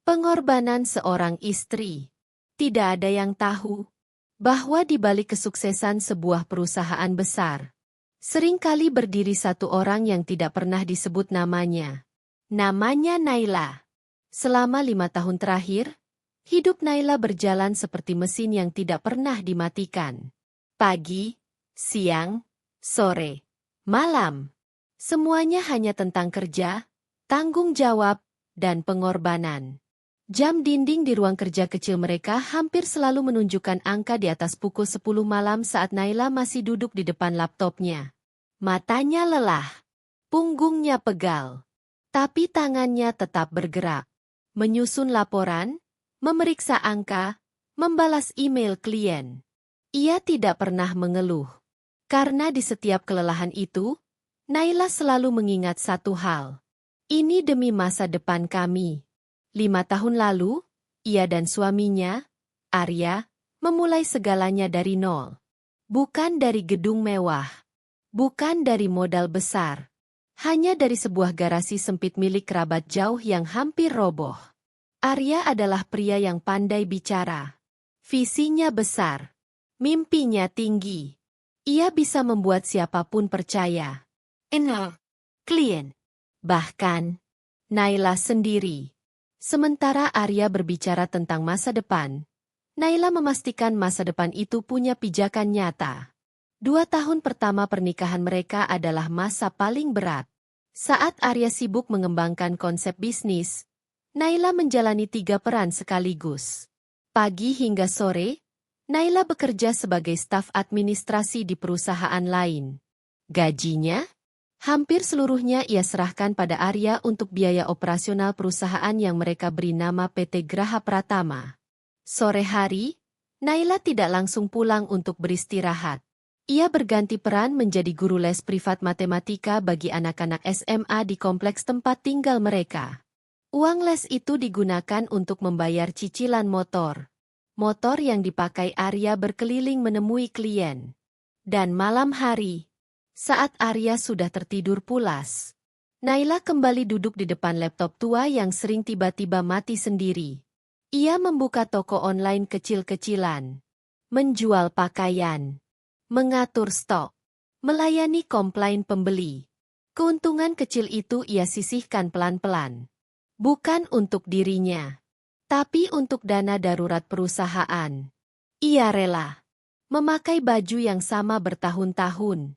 Pengorbanan seorang istri. Tidak ada yang tahu bahwa di balik kesuksesan sebuah perusahaan besar, seringkali berdiri satu orang yang tidak pernah disebut namanya. Namanya Naila. Selama 5 tahun terakhir, hidup Naila berjalan seperti mesin yang tidak pernah dimatikan. Pagi, siang, sore, malam. Semuanya hanya tentang kerja, tanggung jawab, dan pengorbanan. Jam dinding di ruang kerja kecil mereka hampir selalu menunjukkan angka di atas pukul 10 malam saat Naila masih duduk di depan laptopnya. Matanya lelah, punggungnya pegal, tapi tangannya tetap bergerak. Menyusun laporan, memeriksa angka, membalas email klien. Ia tidak pernah mengeluh. Karena di setiap kelelahan itu, Naila selalu mengingat satu hal. Ini demi masa depan kami. 5 tahun lalu, ia dan suaminya, Arya, memulai segalanya dari nol. Bukan dari gedung mewah. Bukan dari modal besar. Hanya dari sebuah garasi sempit milik kerabat jauh yang hampir roboh. Arya adalah pria yang pandai bicara. Visinya besar. Mimpinya tinggi. Ia bisa membuat siapapun percaya. Klien. Bahkan, Naila sendiri. Sementara Arya berbicara tentang masa depan, Naila memastikan masa depan itu punya pijakan nyata. 2 tahun pertama pernikahan mereka adalah masa paling berat. Saat Arya sibuk mengembangkan konsep bisnis, Naila menjalani 3 peran sekaligus. Pagi hingga sore, Naila bekerja sebagai staf administrasi di perusahaan lain. Gajinya? Hampir seluruhnya ia serahkan pada Arya untuk biaya operasional perusahaan yang mereka beri nama PT Graha Pratama. Sore hari, Naila tidak langsung pulang untuk beristirahat. Ia berganti peran menjadi guru les privat matematika bagi anak-anak SMA di kompleks tempat tinggal mereka. Uang les itu digunakan untuk membayar cicilan motor. Motor yang dipakai Arya berkeliling menemui klien. Dan malam hari, saat Arya sudah tertidur pulas, Naila kembali duduk di depan laptop tua yang sering tiba-tiba mati sendiri. Ia membuka toko online kecil-kecilan, menjual pakaian, mengatur stok, melayani komplain pembeli. Keuntungan kecil itu ia sisihkan pelan-pelan. Bukan untuk dirinya, tapi untuk dana darurat perusahaan. Ia rela memakai baju yang sama bertahun-tahun.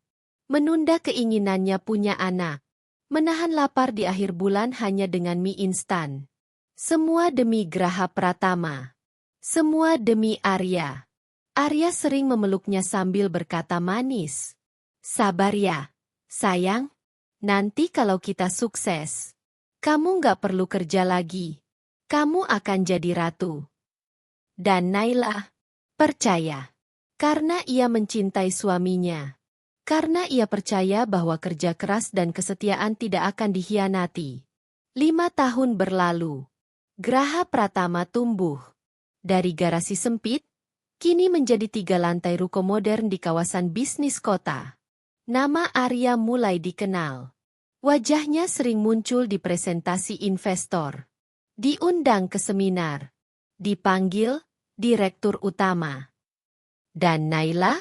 Menunda keinginannya punya anak. Menahan lapar di akhir bulan hanya dengan mie instan. Semua demi Graha Pratama. Semua demi Arya. Arya sering memeluknya sambil berkata manis. Sabar ya, sayang. Nanti kalau kita sukses, kamu nggak perlu kerja lagi. Kamu akan jadi ratu. Dan Naila percaya. Karena ia mencintai suaminya. Karena ia percaya bahwa kerja keras dan kesetiaan tidak akan dikhianati. 5 tahun berlalu. Graha Pratama tumbuh. Dari garasi sempit, kini menjadi 3 lantai ruko modern di kawasan bisnis kota. Nama Arya mulai dikenal. Wajahnya sering muncul di presentasi investor. Diundang ke seminar. Dipanggil direktur utama. Dan Naila?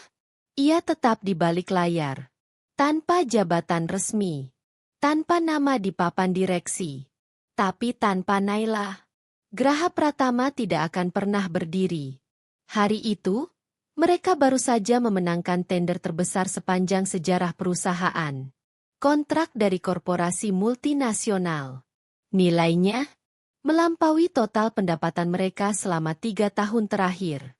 Ia tetap di balik layar, tanpa jabatan resmi, tanpa nama di papan direksi. Tapi tanpa Naila, Graha Pratama tidak akan pernah berdiri. Hari itu, mereka baru saja memenangkan tender terbesar sepanjang sejarah perusahaan. Kontrak dari korporasi multinasional. Nilainya melampaui total pendapatan mereka selama 3 tahun terakhir.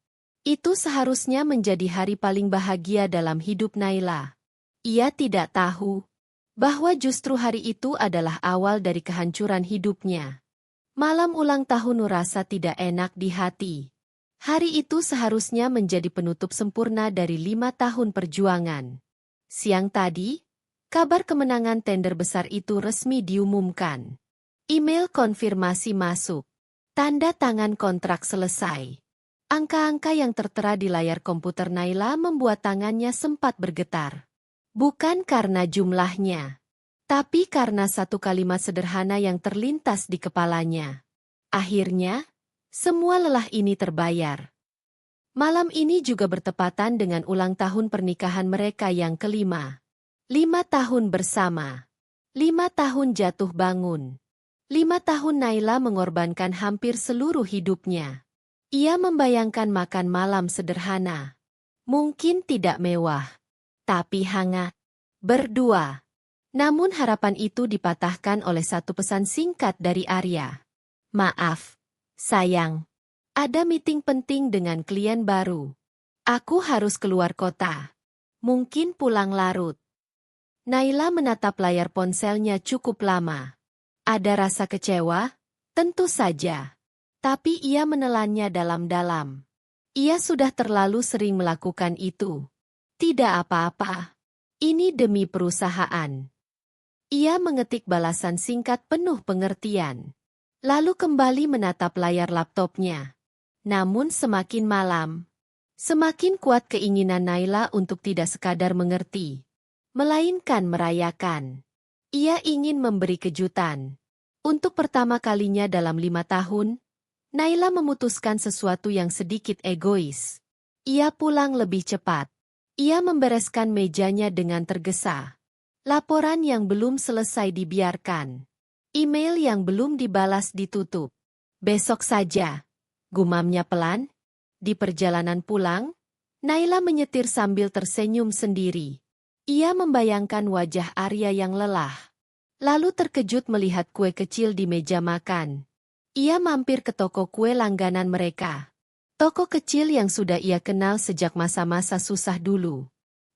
Itu seharusnya menjadi hari paling bahagia dalam hidup Naila. Ia tidak tahu bahwa justru hari itu adalah awal dari kehancuran hidupnya. Malam ulang tahun rasa tidak enak di hati. Hari itu seharusnya menjadi penutup sempurna dari 5 tahun perjuangan. Siang tadi, kabar kemenangan tender besar itu resmi diumumkan. Email konfirmasi masuk. Tanda tangan kontrak selesai. Angka-angka yang tertera di layar komputer Naila membuat tangannya sempat bergetar. Bukan karena jumlahnya, tapi karena satu kalimat sederhana yang terlintas di kepalanya. Akhirnya, semua lelah ini terbayar. Malam ini juga bertepatan dengan ulang tahun pernikahan mereka yang kelima. 5 tahun bersama. 5 tahun jatuh bangun. 5 tahun Naila mengorbankan hampir seluruh hidupnya. Ia membayangkan makan malam sederhana. Mungkin tidak mewah, tapi hangat. Berdua. Namun harapan itu dipatahkan oleh satu pesan singkat dari Arya. Maaf, sayang. Ada meeting penting dengan klien baru. Aku harus keluar kota. Mungkin pulang larut. Naila menatap layar ponselnya cukup lama. Ada rasa kecewa? Tentu saja. Tapi ia menelannya dalam-dalam. Ia sudah terlalu sering melakukan itu. Tidak apa-apa. Ini demi perusahaan. Ia mengetik balasan singkat penuh pengertian. Lalu kembali menatap layar laptopnya. Namun semakin malam, semakin kuat keinginan Naila untuk tidak sekadar mengerti, melainkan merayakan. Ia ingin memberi kejutan. Untuk pertama kalinya dalam 5 tahun, Naila memutuskan sesuatu yang sedikit egois. Ia pulang lebih cepat. Ia membereskan mejanya dengan tergesa. Laporan yang belum selesai dibiarkan. Email yang belum dibalas ditutup. Besok saja. Gumamnya pelan. Di perjalanan pulang, Naila menyetir sambil tersenyum sendiri. Ia membayangkan wajah Arya yang lelah. Lalu terkejut melihat kue kecil di meja makan. Ia mampir ke toko kue langganan mereka. Toko kecil yang sudah ia kenal sejak masa-masa susah dulu.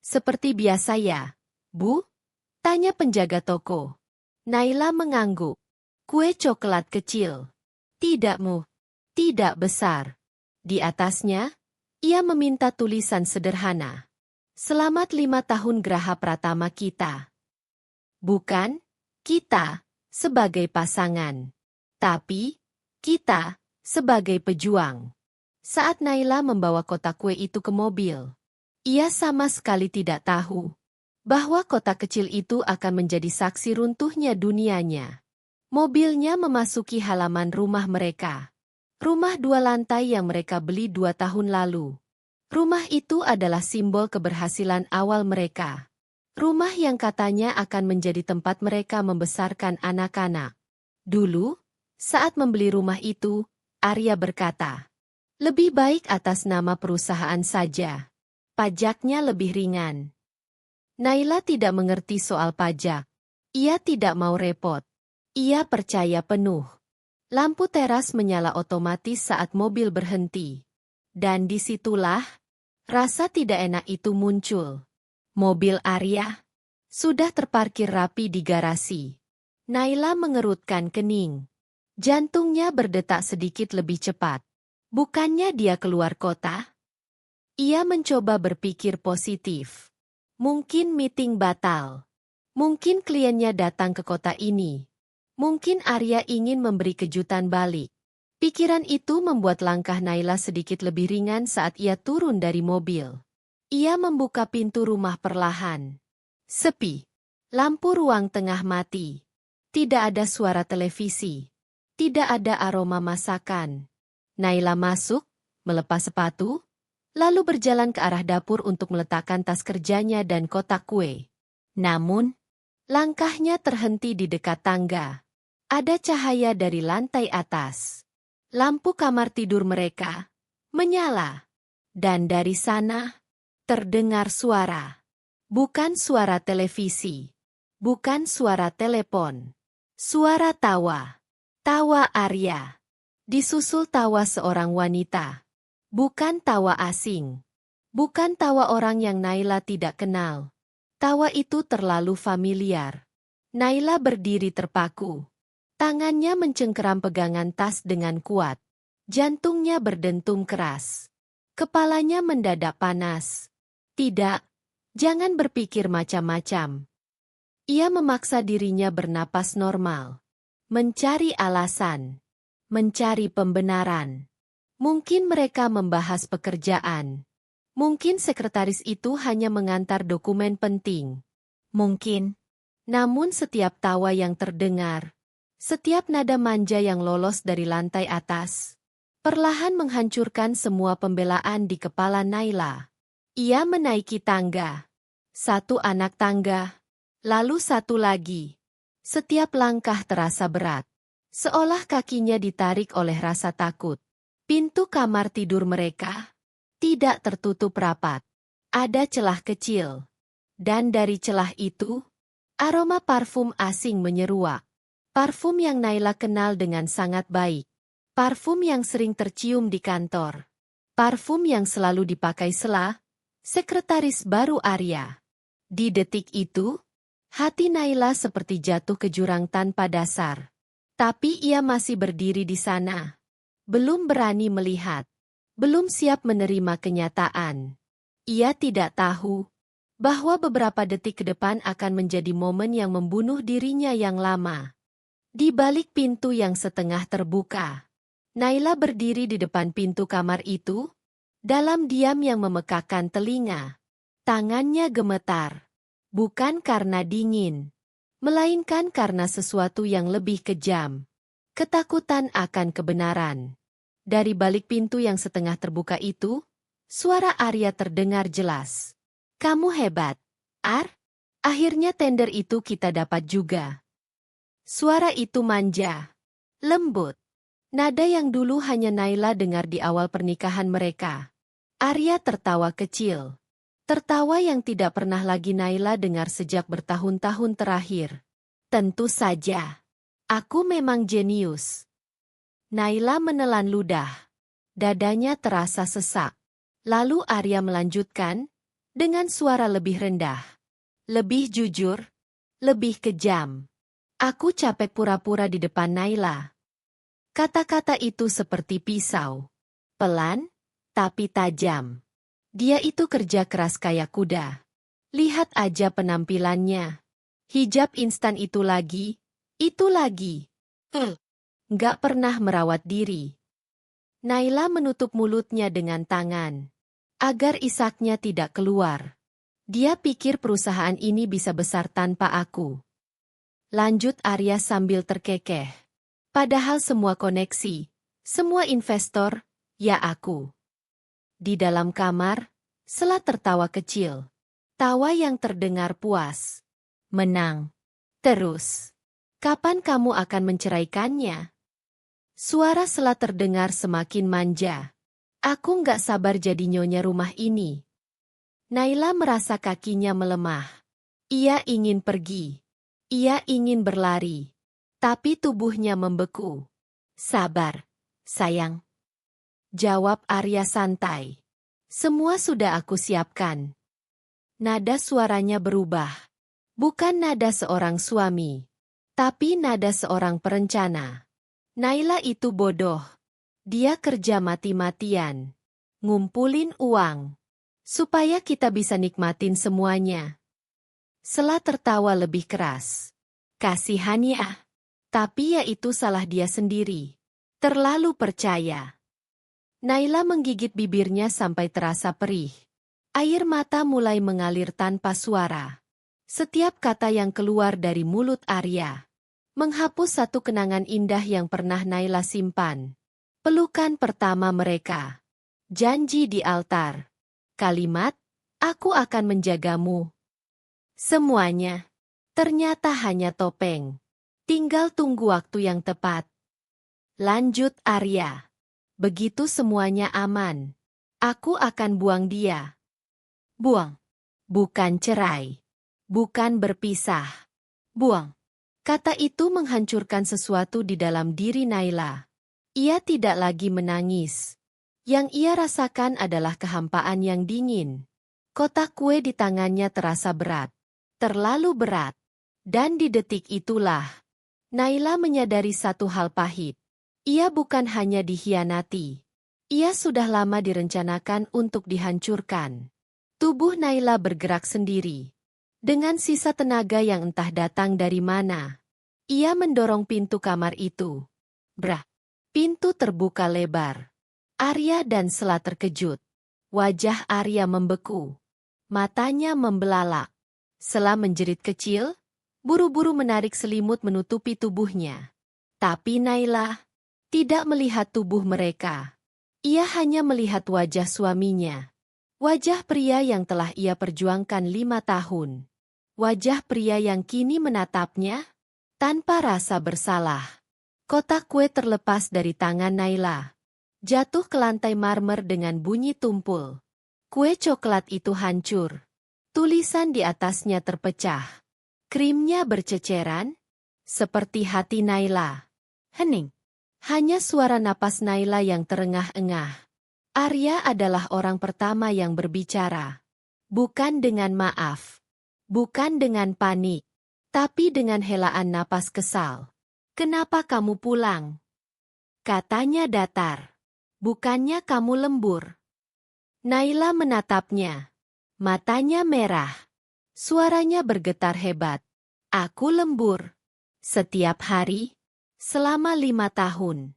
Seperti biasa ya, Bu? Tanya penjaga toko. Naila mengangguk. Kue coklat kecil. Tidak, Mu. Tidak besar. Di atasnya, ia meminta tulisan sederhana. Selamat 5 tahun Graha Pratama kita. Bukan, kita, sebagai pasangan. Tapi, kita, sebagai pejuang. Saat Naila membawa kotak kue itu ke mobil, ia sama sekali tidak tahu bahwa kotak kecil itu akan menjadi saksi runtuhnya dunianya. Mobilnya memasuki halaman rumah mereka. Rumah 2 lantai yang mereka beli 2 tahun lalu. Rumah itu adalah simbol keberhasilan awal mereka. Rumah yang katanya akan menjadi tempat mereka membesarkan anak-anak. Dulu, saat membeli rumah itu, Arya berkata, lebih baik atas nama perusahaan saja. Pajaknya lebih ringan. Naila tidak mengerti soal pajak. Ia tidak mau repot. Ia percaya penuh. Lampu teras menyala otomatis saat mobil berhenti. Dan disitulah, rasa tidak enak itu muncul. Mobil Arya sudah terparkir rapi di garasi. Naila mengerutkan kening. Jantungnya berdetak sedikit lebih cepat. Bukannya dia keluar kota? Ia mencoba berpikir positif. Mungkin meeting batal. Mungkin kliennya datang ke kota ini. Mungkin Arya ingin memberi kejutan balik. Pikiran itu membuat langkah Naila sedikit lebih ringan saat ia turun dari mobil. Ia membuka pintu rumah perlahan. Sepi. Lampu ruang tengah mati. Tidak ada suara televisi. Tidak ada aroma masakan. Naila masuk, melepas sepatu, lalu berjalan ke arah dapur untuk meletakkan tas kerjanya dan kotak kue. Namun, langkahnya terhenti di dekat tangga. Ada cahaya dari lantai atas. Lampu kamar tidur mereka menyala. Dan dari sana, terdengar suara. Bukan suara televisi. Bukan suara telepon. Suara tawa. Tawa Arya. Disusul tawa seorang wanita. Bukan tawa asing. Bukan tawa orang yang Naila tidak kenal. Tawa itu terlalu familiar. Naila berdiri terpaku. Tangannya mencengkeram pegangan tas dengan kuat. Jantungnya berdentum keras. Kepalanya mendadak panas. Tidak, jangan berpikir macam-macam. Ia memaksa dirinya bernapas normal. Mencari alasan. Mencari pembenaran. Mungkin mereka membahas pekerjaan. Mungkin sekretaris itu hanya mengantar dokumen penting. Mungkin. Namun setiap tawa yang terdengar, Setiap nada manja yang lolos dari lantai atas perlahan menghancurkan semua pembelaan di kepala Naila. Ia menaiki tangga. Satu anak tangga, lalu satu lagi. Setiap langkah terasa berat, seolah kakinya ditarik oleh rasa takut. Pintu kamar tidur mereka tidak tertutup rapat. Ada celah kecil. Dan dari celah itu, aroma parfum asing menyeruak. Parfum yang Naila kenal dengan sangat baik. Parfum yang sering tercium di kantor. Parfum yang selalu dipakai Sela, sekretaris baru Arya. Di detik itu, hati Naila seperti jatuh ke jurang tanpa dasar. Tapi ia masih berdiri di sana. Belum berani melihat. Belum siap menerima kenyataan. Ia tidak tahu bahwa beberapa detik ke depan akan menjadi momen yang membunuh dirinya yang lama. Di balik pintu yang setengah terbuka, Naila berdiri di depan pintu kamar itu, dalam diam yang memekakkan telinga. Tangannya gemetar, bukan karena dingin, melainkan karena sesuatu yang lebih kejam. Ketakutan akan kebenaran. Dari balik pintu yang setengah terbuka itu, suara Arya terdengar jelas. "Kamu hebat, Ar. Akhirnya tender itu kita dapat juga." Suara itu manja, lembut. Nada yang dulu hanya Naila dengar di awal pernikahan mereka. Arya tertawa kecil. Tertawa yang tidak pernah lagi Naila dengar sejak bertahun-tahun terakhir. "Tentu saja. Aku memang jenius." Naila menelan ludah. Dadanya terasa sesak. Lalu Arya melanjutkan, dengan suara lebih rendah. "Lebih jujur, lebih kejam. Aku capek pura-pura di depan Naila." Kata-kata itu seperti pisau. Pelan, tapi tajam. Dia itu kerja keras kayak kuda. Lihat aja penampilannya. Hijab instan itu lagi, itu lagi. Nggak pernah merawat diri. Naila menutup mulutnya dengan tangan, agar isaknya tidak keluar. Dia pikir perusahaan ini bisa besar tanpa aku. Lanjut Arya sambil terkekeh. Padahal semua koneksi, semua investor, ya aku. Di dalam kamar, Sela tertawa kecil. Tawa yang terdengar puas. "Menang. Terus. Kapan kamu akan menceraikannya?" Suara Sela terdengar semakin manja. "Aku nggak sabar jadi nyonya rumah ini." Naila merasa kakinya melemah. Ia ingin pergi. Ia ingin berlari. Tapi tubuhnya membeku. "Sabar, sayang," jawab Arya santai. "Semua sudah aku siapkan." Nada suaranya berubah. Bukan nada seorang suami, tapi nada seorang perencana. Naila itu bodoh. Dia kerja mati-matian. Ngumpulin uang. Supaya kita bisa nikmatin semuanya. Sela tertawa lebih keras. "Kasihan ya. Tapi ya itu salah dia sendiri. Terlalu percaya." Naila menggigit bibirnya sampai terasa perih. Air mata mulai mengalir tanpa suara. Setiap kata yang keluar dari mulut Arya menghapus satu kenangan indah yang pernah Naila simpan. Pelukan pertama mereka. Janji di altar. Kalimat, "Aku akan menjagamu." Semuanya ternyata hanya topeng. Tinggal tunggu waktu yang tepat. Lanjut Arya. "Begitu semuanya aman, aku akan buang dia." Buang. Bukan cerai. Bukan berpisah. Buang. Kata itu menghancurkan sesuatu di dalam diri Naila. Ia tidak lagi menangis. Yang ia rasakan adalah kehampaan yang dingin. Kotak kue di tangannya terasa berat. Terlalu berat. Dan di detik itulah, Naila menyadari satu hal pahit. Ia bukan hanya dikhianati. Ia sudah lama direncanakan untuk dihancurkan. Tubuh Naila bergerak sendiri. Dengan sisa tenaga yang entah datang dari mana. Ia mendorong pintu kamar itu. Brah! Pintu terbuka lebar. Arya dan Sela terkejut. Wajah Arya membeku. Matanya membelalak. Sela menjerit kecil, buru-buru menarik selimut menutupi tubuhnya. Tapi Naila tidak melihat tubuh mereka. Ia hanya melihat wajah suaminya. Wajah pria yang telah ia perjuangkan 5 tahun. Wajah pria yang kini menatapnya tanpa rasa bersalah. Kotak kue terlepas dari tangan Naila. Jatuh ke lantai marmer dengan bunyi tumpul. Kue coklat itu hancur. Tulisan di atasnya terpecah. Krimnya berceceran, seperti hati Naila. Hening. Hanya suara napas Naila yang terengah-engah. Arya adalah orang pertama yang berbicara. Bukan dengan maaf. Bukan dengan panik. Tapi dengan helaan napas kesal. Kenapa kamu pulang? Katanya datar. Bukannya kamu lembur. Naila menatapnya. Matanya merah. Suaranya bergetar hebat. Aku lembur. Setiap hari. Selama 5 tahun.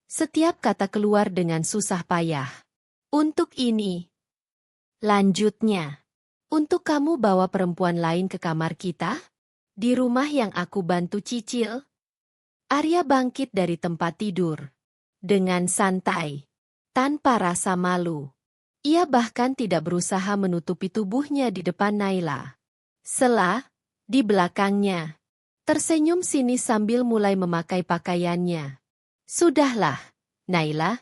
Setiap kata keluar dengan susah payah. Untuk ini. Lanjutnya. Untuk kamu bawa perempuan lain ke kamar kita? Di rumah yang aku bantu cicil? Arya bangkit dari tempat tidur. Dengan santai. Tanpa rasa malu. Ia bahkan tidak berusaha menutupi tubuhnya di depan Naila. Sela, di belakangnya. Tersenyum sinis sambil mulai memakai pakaiannya. Sudahlah, Naila.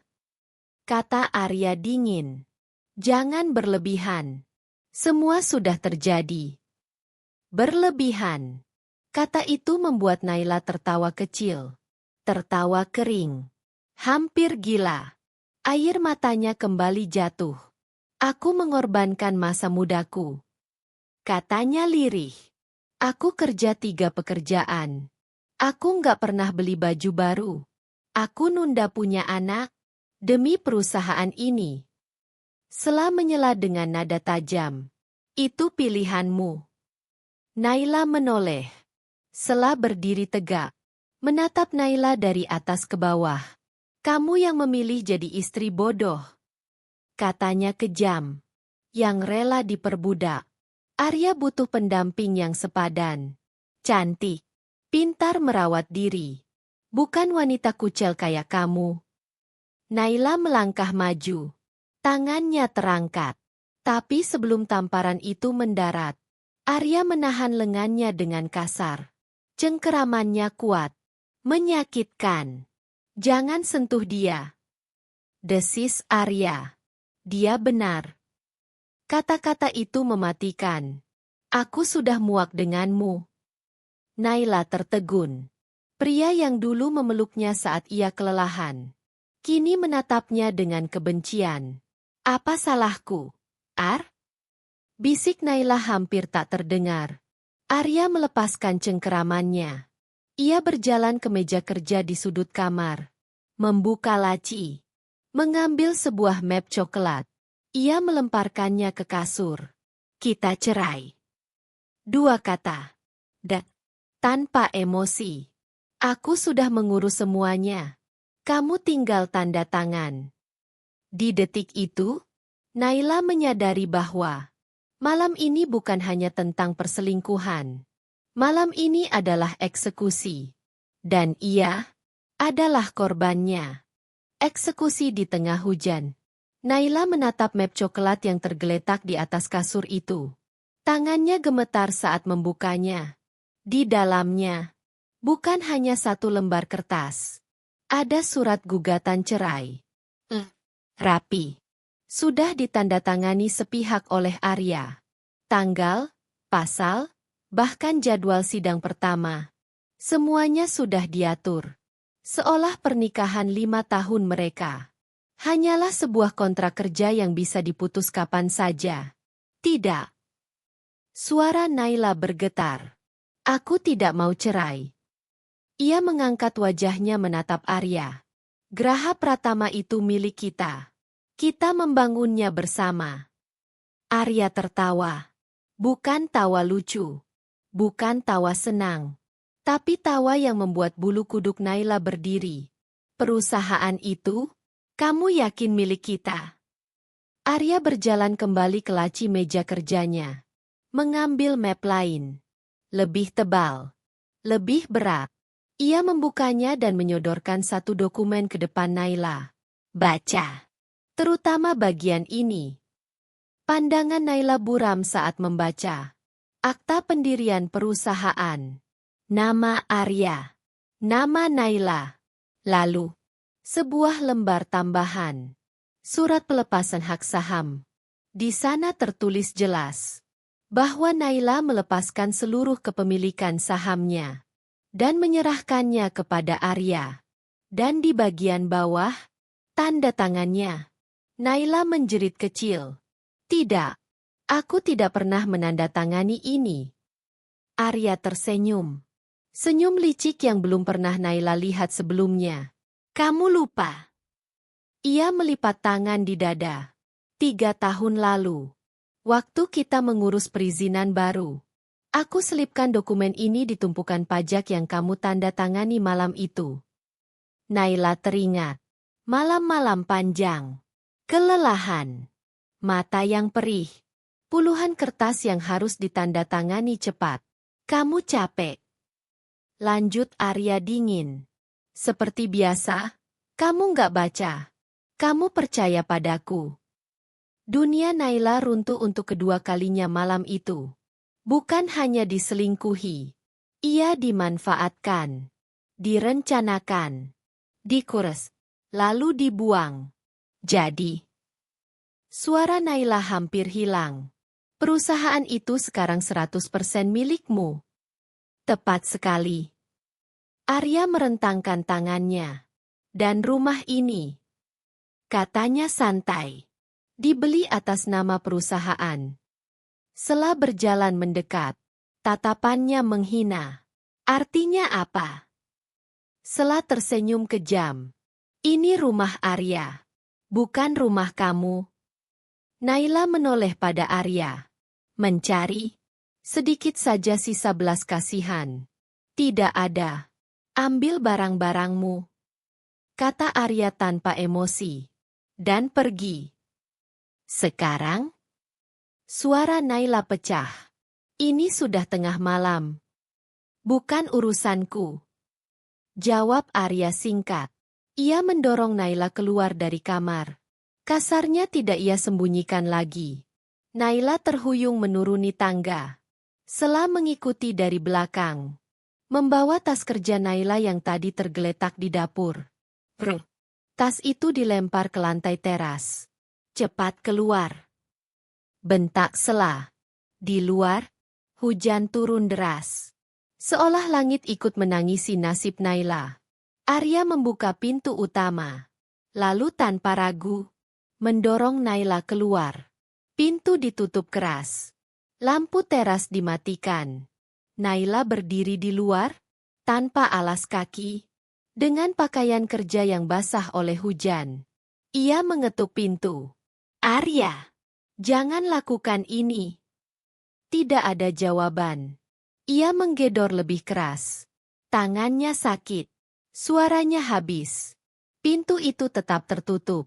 Kata Arya dingin. Jangan berlebihan. Semua sudah terjadi. Berlebihan. Kata itu membuat Naila tertawa kecil. Tertawa kering. Hampir gila. Air matanya kembali jatuh. Aku mengorbankan masa mudaku. Katanya lirih. Aku kerja 3 pekerjaan. Aku nggak pernah beli baju baru. Aku nunda punya anak demi perusahaan ini. Sela menyela dengan nada tajam. Itu pilihanmu. Naila menoleh. Sela berdiri tegak. Menatap Naila dari atas ke bawah. Kamu yang memilih jadi istri bodoh. Katanya kejam. Yang rela diperbudak. Arya butuh pendamping yang sepadan. Cantik. Pintar merawat diri. Bukan wanita kucel kayak kamu. Naila melangkah maju. Tangannya terangkat. Tapi sebelum tamparan itu mendarat, Arya menahan lengannya dengan kasar. Cengkeramannya kuat. Menyakitkan. Jangan sentuh dia. Desis Arya. Dia benar. Kata-kata itu mematikan. Aku sudah muak denganmu. Naila tertegun. Pria yang dulu memeluknya saat ia kelelahan. Kini menatapnya dengan kebencian. Apa salahku, Ar? Bisik Naila hampir tak terdengar. Arya melepaskan cengkeramannya. Ia berjalan ke meja kerja di sudut kamar. Membuka laci. Mengambil sebuah map coklat. Ia melemparkannya ke kasur. Kita cerai. 2 kata. Tanpa emosi. Aku sudah mengurus semuanya. Kamu tinggal tanda tangan. Di detik itu, Naila menyadari bahwa malam ini bukan hanya tentang perselingkuhan. Malam ini adalah eksekusi. Dan ia adalah korbannya. Eksekusi di tengah hujan. Naila menatap map coklat yang tergeletak di atas kasur itu. Tangannya gemetar saat membukanya. Di dalamnya, bukan hanya 1 lembar kertas. Ada surat gugatan cerai. Rapi. Sudah ditandatangani sepihak oleh Arya. Tanggal, pasal, bahkan jadwal sidang pertama. Semuanya sudah diatur. Seolah pernikahan 5 tahun mereka hanyalah sebuah kontrak kerja yang bisa diputus kapan saja. Tidak. Suara Naila bergetar. Aku tidak mau cerai. Ia mengangkat wajahnya menatap Arya. Graha Pratama itu milik kita. Kita membangunnya bersama. Arya tertawa. Bukan tawa lucu. Bukan tawa senang. Tapi tawa yang membuat bulu kuduk Naila berdiri. Perusahaan itu, kamu yakin milik kita? Arya berjalan kembali ke laci meja kerjanya. Mengambil map lain. Lebih tebal. Lebih berat. Ia membukanya dan menyodorkan satu dokumen ke depan Naila. Baca. Terutama bagian ini. Pandangan Naila buram saat membaca. Akta pendirian perusahaan. Nama Arya. Nama Naila. Lalu, sebuah lembar tambahan. Surat pelepasan hak saham. Di sana tertulis jelas bahwa Naila melepaskan seluruh kepemilikan sahamnya dan menyerahkannya kepada Arya. Dan di bagian bawah, tanda tangannya. Naila menjerit kecil. Tidak, aku tidak pernah menandatangani ini. Arya tersenyum. Senyum licik yang belum pernah Naila lihat sebelumnya. Kamu lupa. Ia melipat tangan di dada. 3 tahun lalu. Waktu kita mengurus perizinan baru. Aku selipkan dokumen ini di tumpukan pajak yang kamu tanda tangani malam itu. Naila teringat. Malam-malam panjang. Kelelahan. Mata yang perih. Puluhan kertas yang harus ditandatangani cepat. Kamu capek. Lanjut Arya dingin. Seperti biasa, kamu nggak baca. Kamu percaya padaku. Dunia Naila runtuh untuk kedua kalinya malam itu. Bukan hanya diselingkuhi. Ia dimanfaatkan. Direncanakan. Dikuras. Lalu dibuang. Jadi, suara Naila hampir hilang. Perusahaan itu sekarang 100% milikmu. Tepat sekali. Arya merentangkan tangannya. Dan rumah ini, katanya santai, dibeli atas nama perusahaan. Setelah berjalan mendekat, tatapannya menghina. Artinya apa? Setelah tersenyum kejam. Ini rumah Arya, bukan rumah kamu. Naila menoleh pada Arya. Mencari sedikit saja sisa belas kasihan. Tidak ada. Ambil barang-barangmu. Kata Arya tanpa emosi. Dan pergi. Sekarang? Suara Naila pecah. Ini sudah tengah malam. Bukan urusanku. Jawab Arya singkat. Ia mendorong Naila keluar dari kamar. Kasarnya tidak ia sembunyikan lagi. Naila terhuyung menuruni tangga. Sela mengikuti dari belakang. Membawa tas kerja Naila yang tadi tergeletak di dapur. Tas itu dilempar ke lantai teras. Cepat keluar. Bentak Sela. Di luar, hujan turun deras. Seolah langit ikut menangisi nasib Naila. Arya membuka pintu utama. Lalu tanpa ragu, mendorong Naila keluar. Pintu ditutup keras. Lampu teras dimatikan. Naila berdiri di luar, tanpa alas kaki, dengan pakaian kerja yang basah oleh hujan. Ia mengetuk pintu. Arya, jangan lakukan ini. Tidak ada jawaban. Ia menggedor lebih keras. Tangannya sakit. Suaranya habis. Pintu itu tetap tertutup.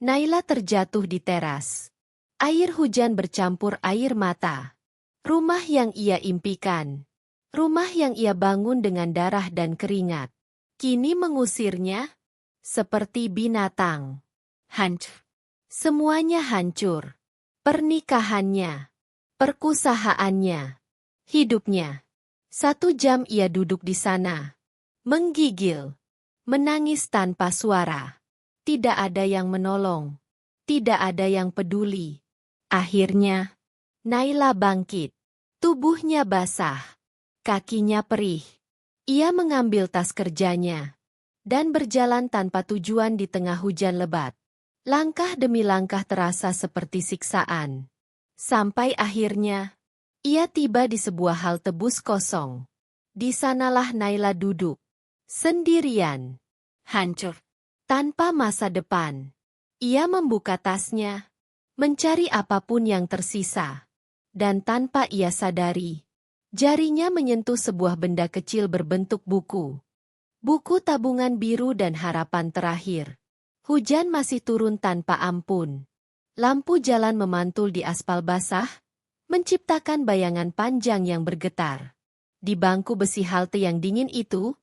Naila terjatuh di teras. Air hujan bercampur air mata. Rumah yang ia impikan. Rumah yang ia bangun dengan darah dan keringat. Kini mengusirnya seperti binatang. Hancur. Semuanya hancur. Pernikahannya. Perkusahaannya. Hidupnya. 1 jam ia duduk di sana. Menggigil. Menangis tanpa suara. Tidak ada yang menolong. Tidak ada yang peduli. Akhirnya, Naila bangkit. Tubuhnya basah. Kakinya perih. Ia mengambil tas kerjanya. Dan berjalan tanpa tujuan di tengah hujan lebat. Langkah demi langkah terasa seperti siksaan. Sampai akhirnya, ia tiba di sebuah halte bus kosong. Di sanalah Naila duduk. Sendirian. Hancur. Tanpa masa depan. Ia membuka tasnya. Mencari apapun yang tersisa. Dan tanpa ia sadari, jarinya menyentuh sebuah benda kecil berbentuk buku. Buku tabungan biru dan harapan terakhir. Hujan masih turun tanpa ampun. Lampu jalan memantul di aspal basah, menciptakan bayangan panjang yang bergetar. Di bangku besi halte yang dingin itu,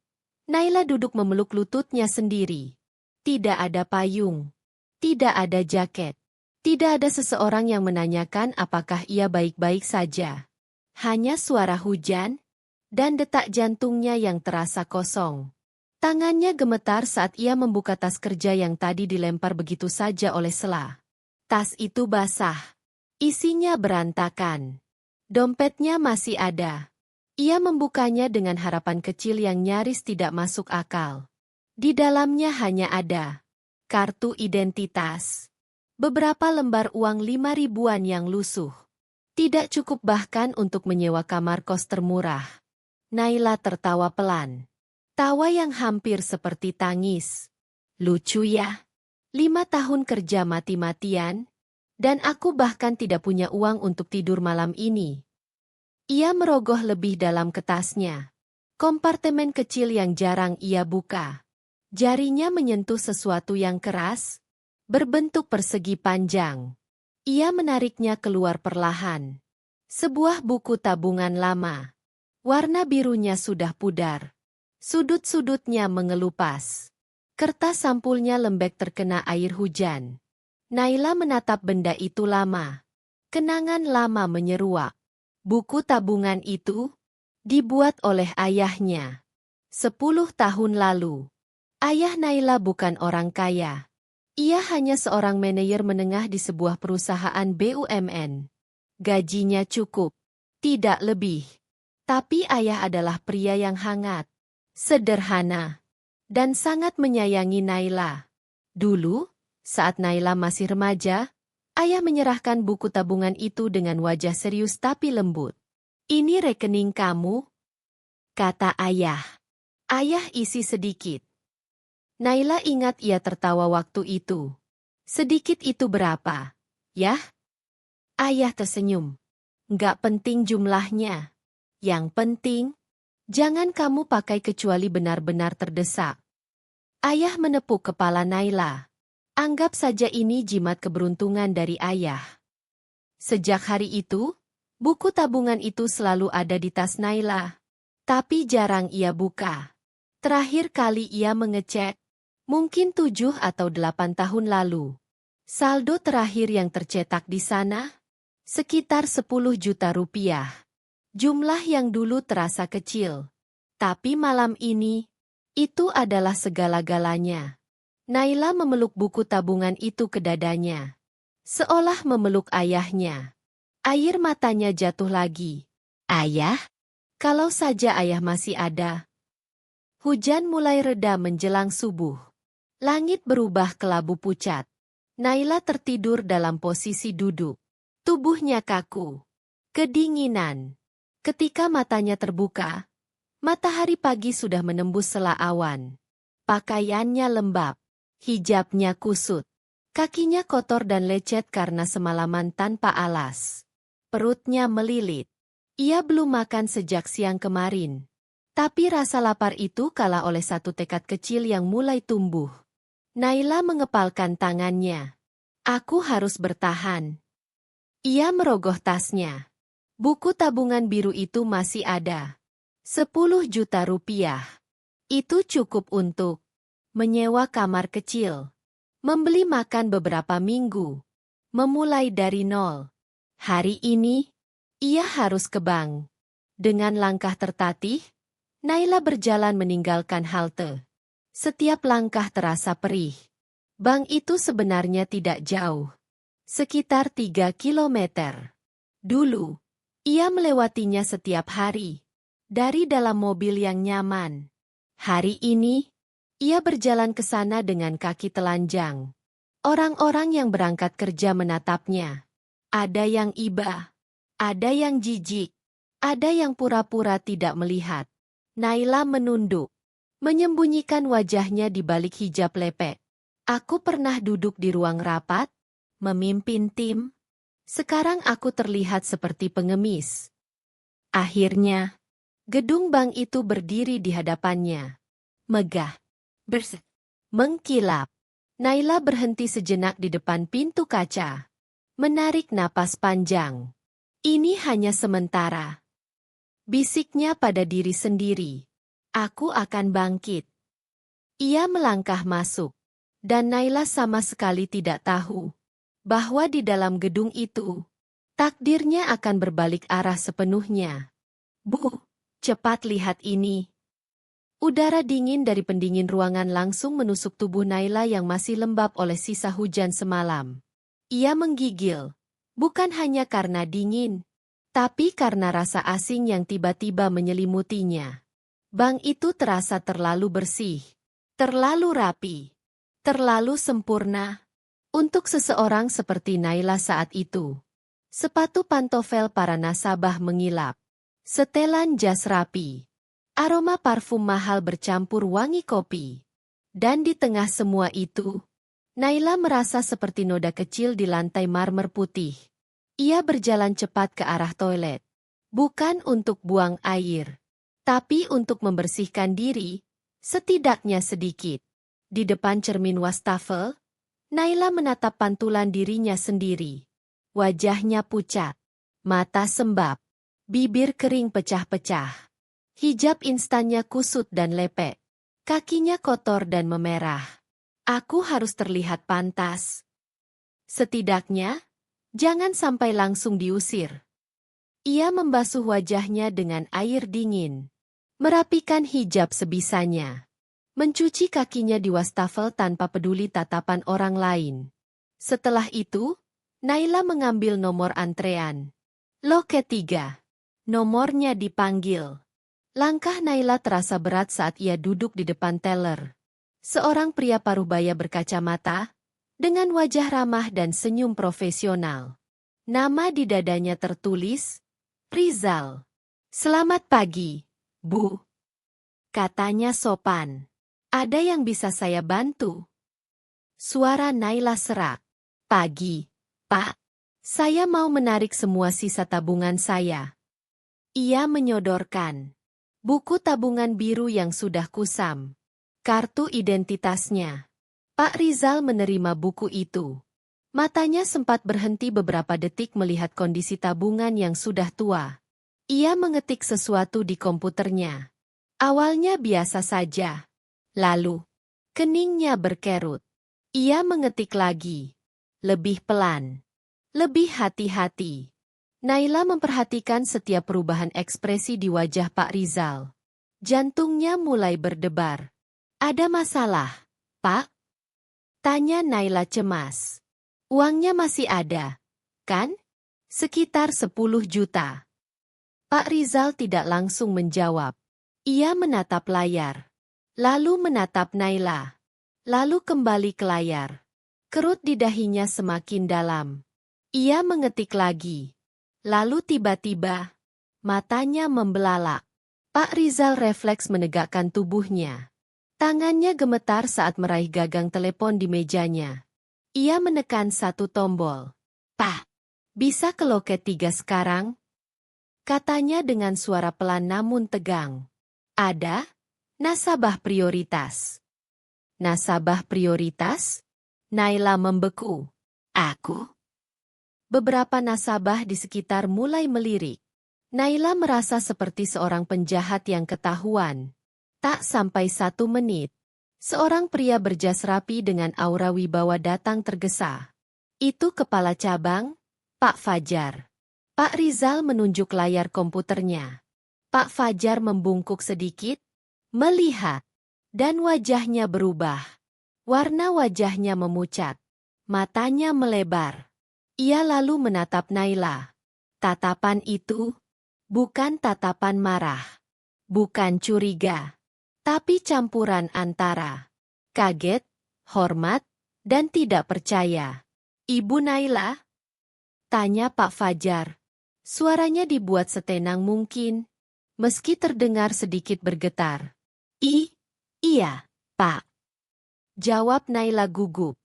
Naila duduk memeluk lututnya sendiri. Tidak ada payung. Tidak ada jaket. Tidak ada seseorang yang menanyakan apakah ia baik-baik saja. Hanya suara hujan dan detak jantungnya yang terasa kosong. Tangannya gemetar saat ia membuka tas kerja yang tadi dilempar begitu saja oleh Sela. Tas itu basah. Isinya berantakan. Dompetnya masih ada. Ia membukanya dengan harapan kecil yang nyaris tidak masuk akal. Di dalamnya hanya ada kartu identitas. Beberapa lembar uang 5 ribuan yang lusuh. Tidak cukup bahkan untuk menyewa kamar kos termurah. Naila tertawa pelan. Tawa yang hampir seperti tangis. Lucu ya. 5 tahun kerja mati-matian, dan aku bahkan tidak punya uang untuk tidur malam ini. Ia merogoh lebih dalam ke tasnya. Kompartemen kecil yang jarang ia buka. Jarinya menyentuh sesuatu yang keras, berbentuk persegi panjang. Ia menariknya keluar perlahan. Sebuah buku tabungan lama. Warna birunya sudah pudar. Sudut-sudutnya mengelupas. Kertas sampulnya lembek terkena air hujan. Naila menatap benda itu lama. Kenangan lama menyeruak. Buku tabungan itu dibuat oleh ayahnya 10 tahun lalu. Ayah Naila bukan orang kaya. Ia hanya seorang manajer menengah di sebuah perusahaan BUMN. Gajinya cukup, tidak lebih. Tapi ayah adalah pria yang hangat, sederhana, dan sangat menyayangi Naila. Dulu, saat Naila masih remaja, ayah menyerahkan buku tabungan itu dengan wajah serius tapi lembut. "Ini rekening kamu," kata ayah. Ayah isi sedikit. Naila ingat ia tertawa waktu itu. "Sedikit itu berapa, ya?" Ayah tersenyum. "Nggak penting jumlahnya. Yang penting, jangan kamu pakai kecuali benar-benar terdesak." Ayah menepuk kepala Naila. Anggap saja ini jimat keberuntungan dari ayah. Sejak hari itu, buku tabungan itu selalu ada di tas Naila. Tapi jarang ia buka. Terakhir kali ia mengecek, mungkin 7 atau 8 tahun lalu. Saldo terakhir yang tercetak di sana, sekitar 10 juta rupiah. Jumlah yang dulu terasa kecil. Tapi malam ini, itu adalah segala-galanya. Naila memeluk buku tabungan itu ke dadanya. Seolah memeluk ayahnya. Air matanya jatuh lagi. "Ayah? Kalau saja ayah masih ada." Hujan mulai reda menjelang subuh. Langit berubah kelabu pucat. Naila tertidur dalam posisi duduk. Tubuhnya kaku. Kedinginan. Ketika matanya terbuka, matahari pagi sudah menembus sela awan. Pakaiannya lembab. Hijabnya kusut. Kakinya kotor dan lecet karena semalaman tanpa alas. Perutnya melilit. Ia belum makan sejak siang kemarin. Tapi rasa lapar itu kalah oleh satu tekad kecil yang mulai tumbuh. Naila mengepalkan tangannya. "Aku harus bertahan." Ia merogoh tasnya. Buku tabungan biru itu masih ada. 10 juta rupiah. Itu cukup untuk menyewa kamar kecil, membeli makan beberapa minggu, memulai dari nol. Hari ini, ia harus ke bank. Dengan langkah tertatih, Naila berjalan meninggalkan halte. Setiap langkah terasa perih. Bank itu sebenarnya tidak jauh. Sekitar 3 kilometer. Dulu, ia melewatinya setiap hari. Dari dalam mobil yang nyaman. Hari ini, ia berjalan ke sana dengan kaki telanjang. Orang-orang yang berangkat kerja menatapnya. Ada yang iba, ada yang jijik, ada yang pura-pura tidak melihat. Naila menunduk, menyembunyikan wajahnya di balik hijab lepek. "Aku pernah duduk di ruang rapat, memimpin tim. Sekarang aku terlihat seperti pengemis." Akhirnya, gedung bank itu berdiri di hadapannya. Megah. Mengkilap. Naila berhenti sejenak di depan pintu kaca. Menarik napas panjang. "Ini hanya sementara," bisiknya pada diri sendiri. Aku akan bangkit. Ia melangkah masuk. Dan Naila sama sekali tidak tahu bahwa di dalam gedung itu, takdirnya akan berbalik arah sepenuhnya. Bu, cepat lihat ini. Udara dingin dari pendingin ruangan langsung menusuk tubuh Naila yang masih lembab oleh sisa hujan semalam. Ia menggigil, bukan hanya karena dingin, tapi karena rasa asing yang tiba-tiba menyelimutinya. Bank itu terasa terlalu bersih, terlalu rapi, terlalu sempurna untuk seseorang seperti Naila saat itu. Sepatu pantofel para nasabah mengilap. Setelan jas rapi. Aroma parfum mahal bercampur wangi kopi. Dan di tengah semua itu, Naila merasa seperti noda kecil di lantai marmer putih. Ia berjalan cepat ke arah toilet. Bukan untuk buang air, tapi untuk membersihkan diri, setidaknya sedikit. Di depan cermin wastafel, Naila menatap pantulan dirinya sendiri. Wajahnya pucat, mata sembab, bibir kering pecah-pecah. Hijab instannya kusut dan lepek. Kakinya kotor dan memerah. Aku harus terlihat pantas. Setidaknya, jangan sampai langsung diusir. Ia membasuh wajahnya dengan air dingin. Merapikan hijab sebisanya. Mencuci kakinya di wastafel tanpa peduli tatapan orang lain. Setelah itu, Naila mengambil nomor antrean. Loket 3. Nomornya dipanggil. Langkah Naila terasa berat saat ia duduk di depan teller. Seorang pria paruh-baya berkacamata, dengan wajah ramah dan senyum profesional. Nama di dadanya tertulis, Rizal. Selamat pagi, Bu. Katanya sopan. Ada yang bisa saya bantu? Suara Naila serak. Pagi, Pak. Saya mau menarik semua sisa tabungan saya. Ia menyodorkan buku tabungan biru yang sudah kusam. Kartu identitasnya. Pak Rizal menerima buku itu. Matanya sempat berhenti beberapa detik melihat kondisi tabungan yang sudah tua. Ia mengetik sesuatu di komputernya. Awalnya biasa saja. Lalu, keningnya berkerut. Ia mengetik lagi. Lebih pelan. Lebih hati-hati. Naila memperhatikan setiap perubahan ekspresi di wajah Pak Rizal. Jantungnya mulai berdebar. Ada masalah, Pak? Tanya Naila cemas. Uangnya masih ada, kan? Sekitar 10 juta. Pak Rizal tidak langsung menjawab. Ia menatap layar. Lalu menatap Naila. Lalu kembali ke layar. Kerut di dahinya semakin dalam. Ia mengetik lagi. Lalu tiba-tiba, matanya membelalak. Pak Rizal refleks menegakkan tubuhnya. Tangannya gemetar saat meraih gagang telepon di mejanya. Ia menekan satu tombol. Pak, bisa ke loket 3 sekarang? Katanya dengan suara pelan namun tegang. Ada? Nasabah prioritas. Nasabah prioritas? Naila membeku. Aku? Beberapa nasabah di sekitar mulai melirik. Naila merasa seperti seorang penjahat yang ketahuan. Tak sampai 1 menit. Seorang pria berjas rapi dengan aura wibawa datang tergesa. Itu kepala cabang, Pak Fajar. Pak Rizal menunjuk layar komputernya. Pak Fajar membungkuk sedikit, melihat, dan wajahnya berubah. Warna wajahnya memucat. Matanya melebar. Ia lalu menatap Naila. Tatapan itu bukan tatapan marah, bukan curiga, tapi campuran antara kaget, hormat, dan tidak percaya. Ibu Naila? Tanya Pak Fajar. Suaranya dibuat setenang mungkin, meski terdengar sedikit bergetar. Iya, Pak. Jawab Naila gugup.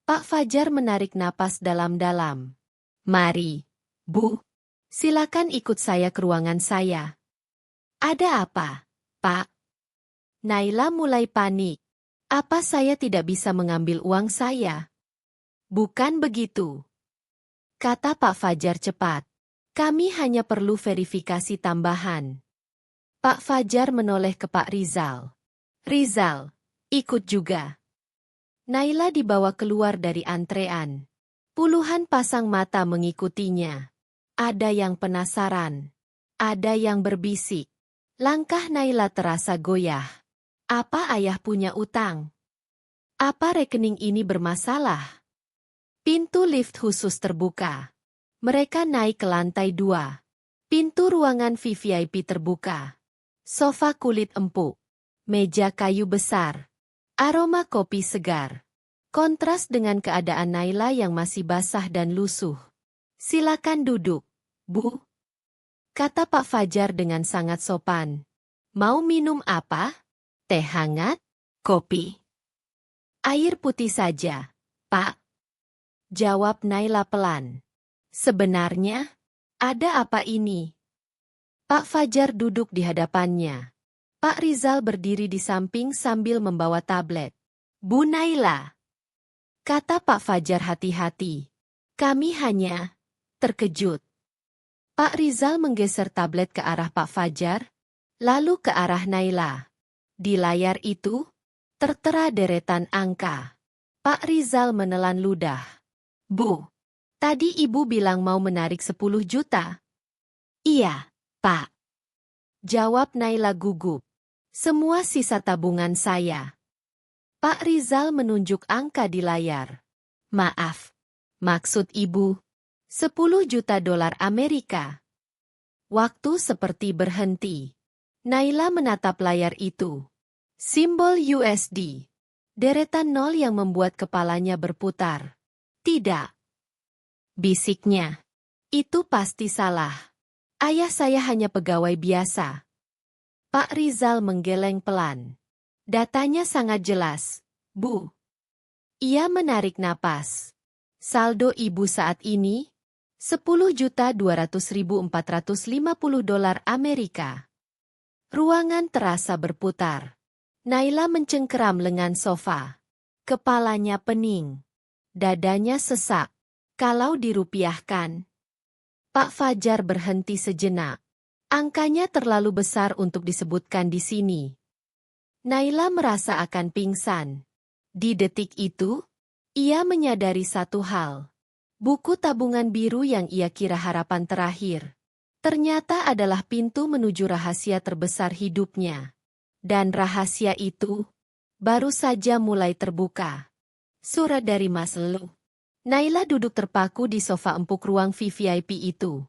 Pak Fajar menarik napas dalam-dalam. Mari, Bu. Silakan ikut saya ke ruangan saya. Ada apa, Pak? Naila mulai panik. Apa saya tidak bisa mengambil uang saya? Bukan begitu. Kata Pak Fajar cepat. Kami hanya perlu verifikasi tambahan. Pak Fajar menoleh ke Pak Rizal. Rizal, ikut juga. Naila dibawa keluar dari antrean. Puluhan pasang mata mengikutinya. Ada yang penasaran. Ada yang berbisik. Langkah Naila terasa goyah. Apa ayah punya utang? Apa rekening ini bermasalah? Pintu lift khusus terbuka. Mereka naik ke lantai 2. Pintu ruangan VVIP terbuka. Sofa kulit empuk. Meja kayu besar. Aroma kopi segar. Kontras dengan keadaan Naila yang masih basah dan lusuh. Silakan duduk, Bu. Kata Pak Fajar dengan sangat sopan. Mau minum apa? Teh hangat? Kopi? Air putih saja, Pak. Jawab Naila pelan. Sebenarnya, ada apa ini? Pak Fajar duduk di hadapannya. Pak Rizal berdiri di samping sambil membawa tablet. Bu Naila, kata Pak Fajar hati-hati. Kami hanya terkejut. Pak Rizal menggeser tablet ke arah Pak Fajar, lalu ke arah Naila. Di layar itu, tertera deretan angka. Pak Rizal menelan ludah. Bu, tadi Ibu bilang mau menarik 10 juta. Iya, Pak. Jawab Naila gugup. Semua sisa tabungan saya. Pak Rizal menunjuk angka di layar. Maaf, maksud Ibu, 10 juta dolar Amerika. Waktu seperti berhenti. Naila menatap layar itu. Simbol USD. Deretan nol yang membuat kepalanya berputar. Tidak. Bisiknya. Itu pasti salah. Ayah saya hanya pegawai biasa. Pak Rizal menggeleng pelan. Datanya sangat jelas, Bu. Ia menarik napas. Saldo Ibu saat ini, 10.200.450 dolar Amerika. Ruangan terasa berputar. Naila mencengkeram lengan sofa. Kepalanya pening. Dadanya sesak. Kalau dirupiahkan. Pak Fajar berhenti sejenak. Angkanya terlalu besar untuk disebutkan di sini. Naila merasa akan pingsan. Di detik itu, ia menyadari satu hal. Buku tabungan biru yang ia kira harapan terakhir. Ternyata adalah pintu menuju rahasia terbesar hidupnya. Dan rahasia itu, baru saja mulai terbuka. Surat dari Mas Lu. Naila duduk terpaku di sofa empuk ruang VVIP itu.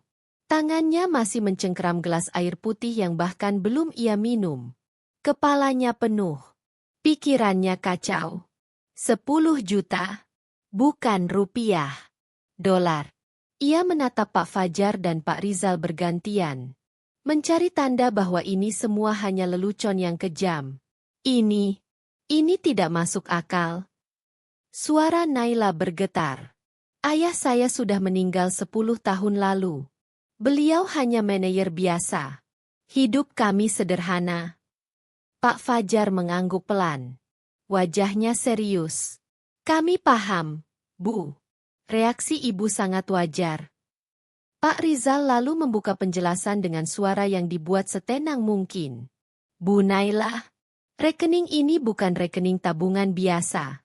Tangannya masih mencengkeram gelas air putih yang bahkan belum ia minum. Kepalanya penuh. Pikirannya kacau. 10 juta. Bukan rupiah. Dolar. Ia menatap Pak Fajar dan Pak Rizal bergantian. Mencari tanda bahwa ini semua hanya lelucon yang kejam. Ini tidak masuk akal. Suara Naila bergetar. Ayah saya sudah meninggal 10 tahun lalu. Beliau hanya manajer biasa. Hidup kami sederhana. Pak Fajar mengangguk pelan. Wajahnya serius. Kami paham, Bu. Reaksi Ibu sangat wajar. Pak Rizal lalu membuka penjelasan dengan suara yang dibuat setenang mungkin. Bu Naila, rekening ini bukan rekening tabungan biasa.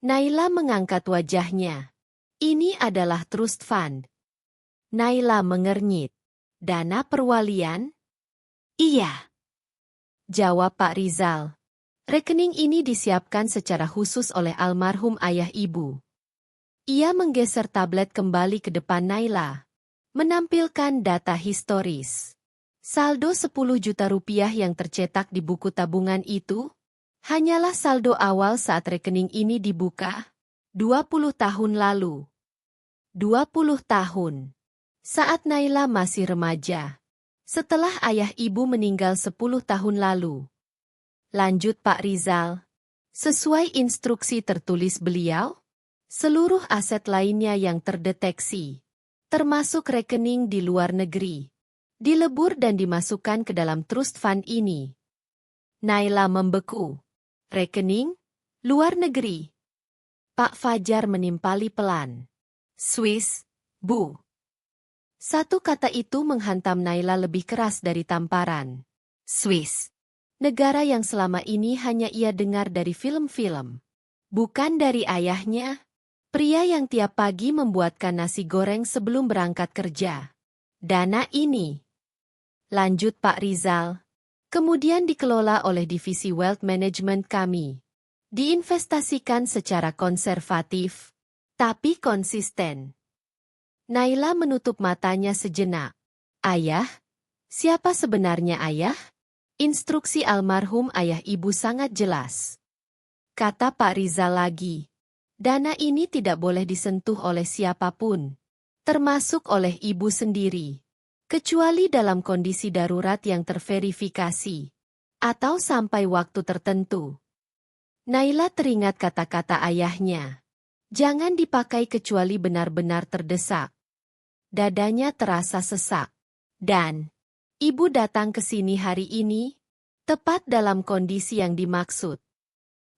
Naila mengangkat wajahnya. Ini adalah trust fund. Naila mengernyit. Dana perwalian? Iya. Jawab Pak Rizal. Rekening ini disiapkan secara khusus oleh almarhum ayah Ibu. Ia menggeser tablet kembali ke depan Naila. Menampilkan data historis. Saldo 10 juta rupiah yang tercetak di buku tabungan itu, hanyalah saldo awal saat rekening ini dibuka, 20 tahun lalu. 20 tahun. Saat Naila masih remaja. Setelah ayah ibu meninggal 10 tahun lalu. Lanjut Pak Rizal. Sesuai instruksi tertulis beliau, seluruh aset lainnya yang terdeteksi, termasuk rekening di luar negeri, dilebur dan dimasukkan ke dalam trust fund ini. Naila membeku. Rekening? Luar negeri? Pak Fajar menimpali pelan. Swiss, Bu. Satu kata itu menghantam Naila lebih keras dari tamparan. Swiss. Negara yang selama ini hanya ia dengar dari film-film. Bukan dari ayahnya, pria yang tiap pagi membuatkan nasi goreng sebelum berangkat kerja. Dana ini, lanjut Pak Rizal, kemudian dikelola oleh divisi Wealth Management kami. Diinvestasikan secara konservatif, tapi konsisten. Naila menutup matanya sejenak. Ayah? Siapa sebenarnya ayah? Instruksi almarhum ayah ibu sangat jelas. Kata Pak Rizal lagi. Dana ini tidak boleh disentuh oleh siapapun, termasuk oleh ibu sendiri. Kecuali dalam kondisi darurat yang terverifikasi, atau sampai waktu tertentu. Naila teringat kata-kata ayahnya. Jangan dipakai kecuali benar-benar terdesak. Dadanya terasa sesak. Dan ibu datang ke sini hari ini, tepat dalam kondisi yang dimaksud.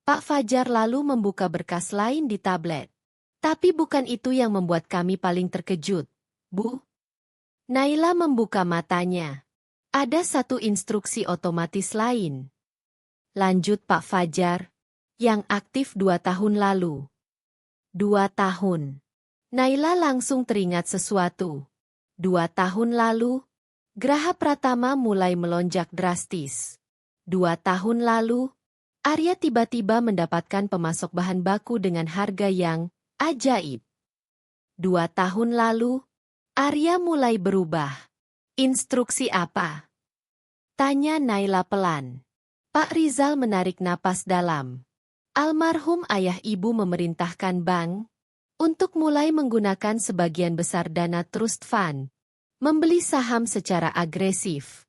Pak Fajar lalu membuka berkas lain di tablet. Tapi bukan itu yang membuat kami paling terkejut, Bu. Naila membuka matanya. Ada satu instruksi otomatis lain. Lanjut Pak Fajar, yang aktif 2 tahun lalu. 2 tahun. Naila langsung teringat sesuatu. 2 tahun lalu, Graha Pratama mulai melonjak drastis. 2 tahun lalu, Arya tiba-tiba mendapatkan pemasok bahan baku dengan harga yang ajaib. 2 tahun lalu, Arya mulai berubah. Instruksi apa? Tanya Naila pelan. Pak Rizal menarik napas dalam. Almarhum ayah ibu memerintahkan bank untuk mulai menggunakan sebagian besar dana trust fund. Membeli saham secara agresif.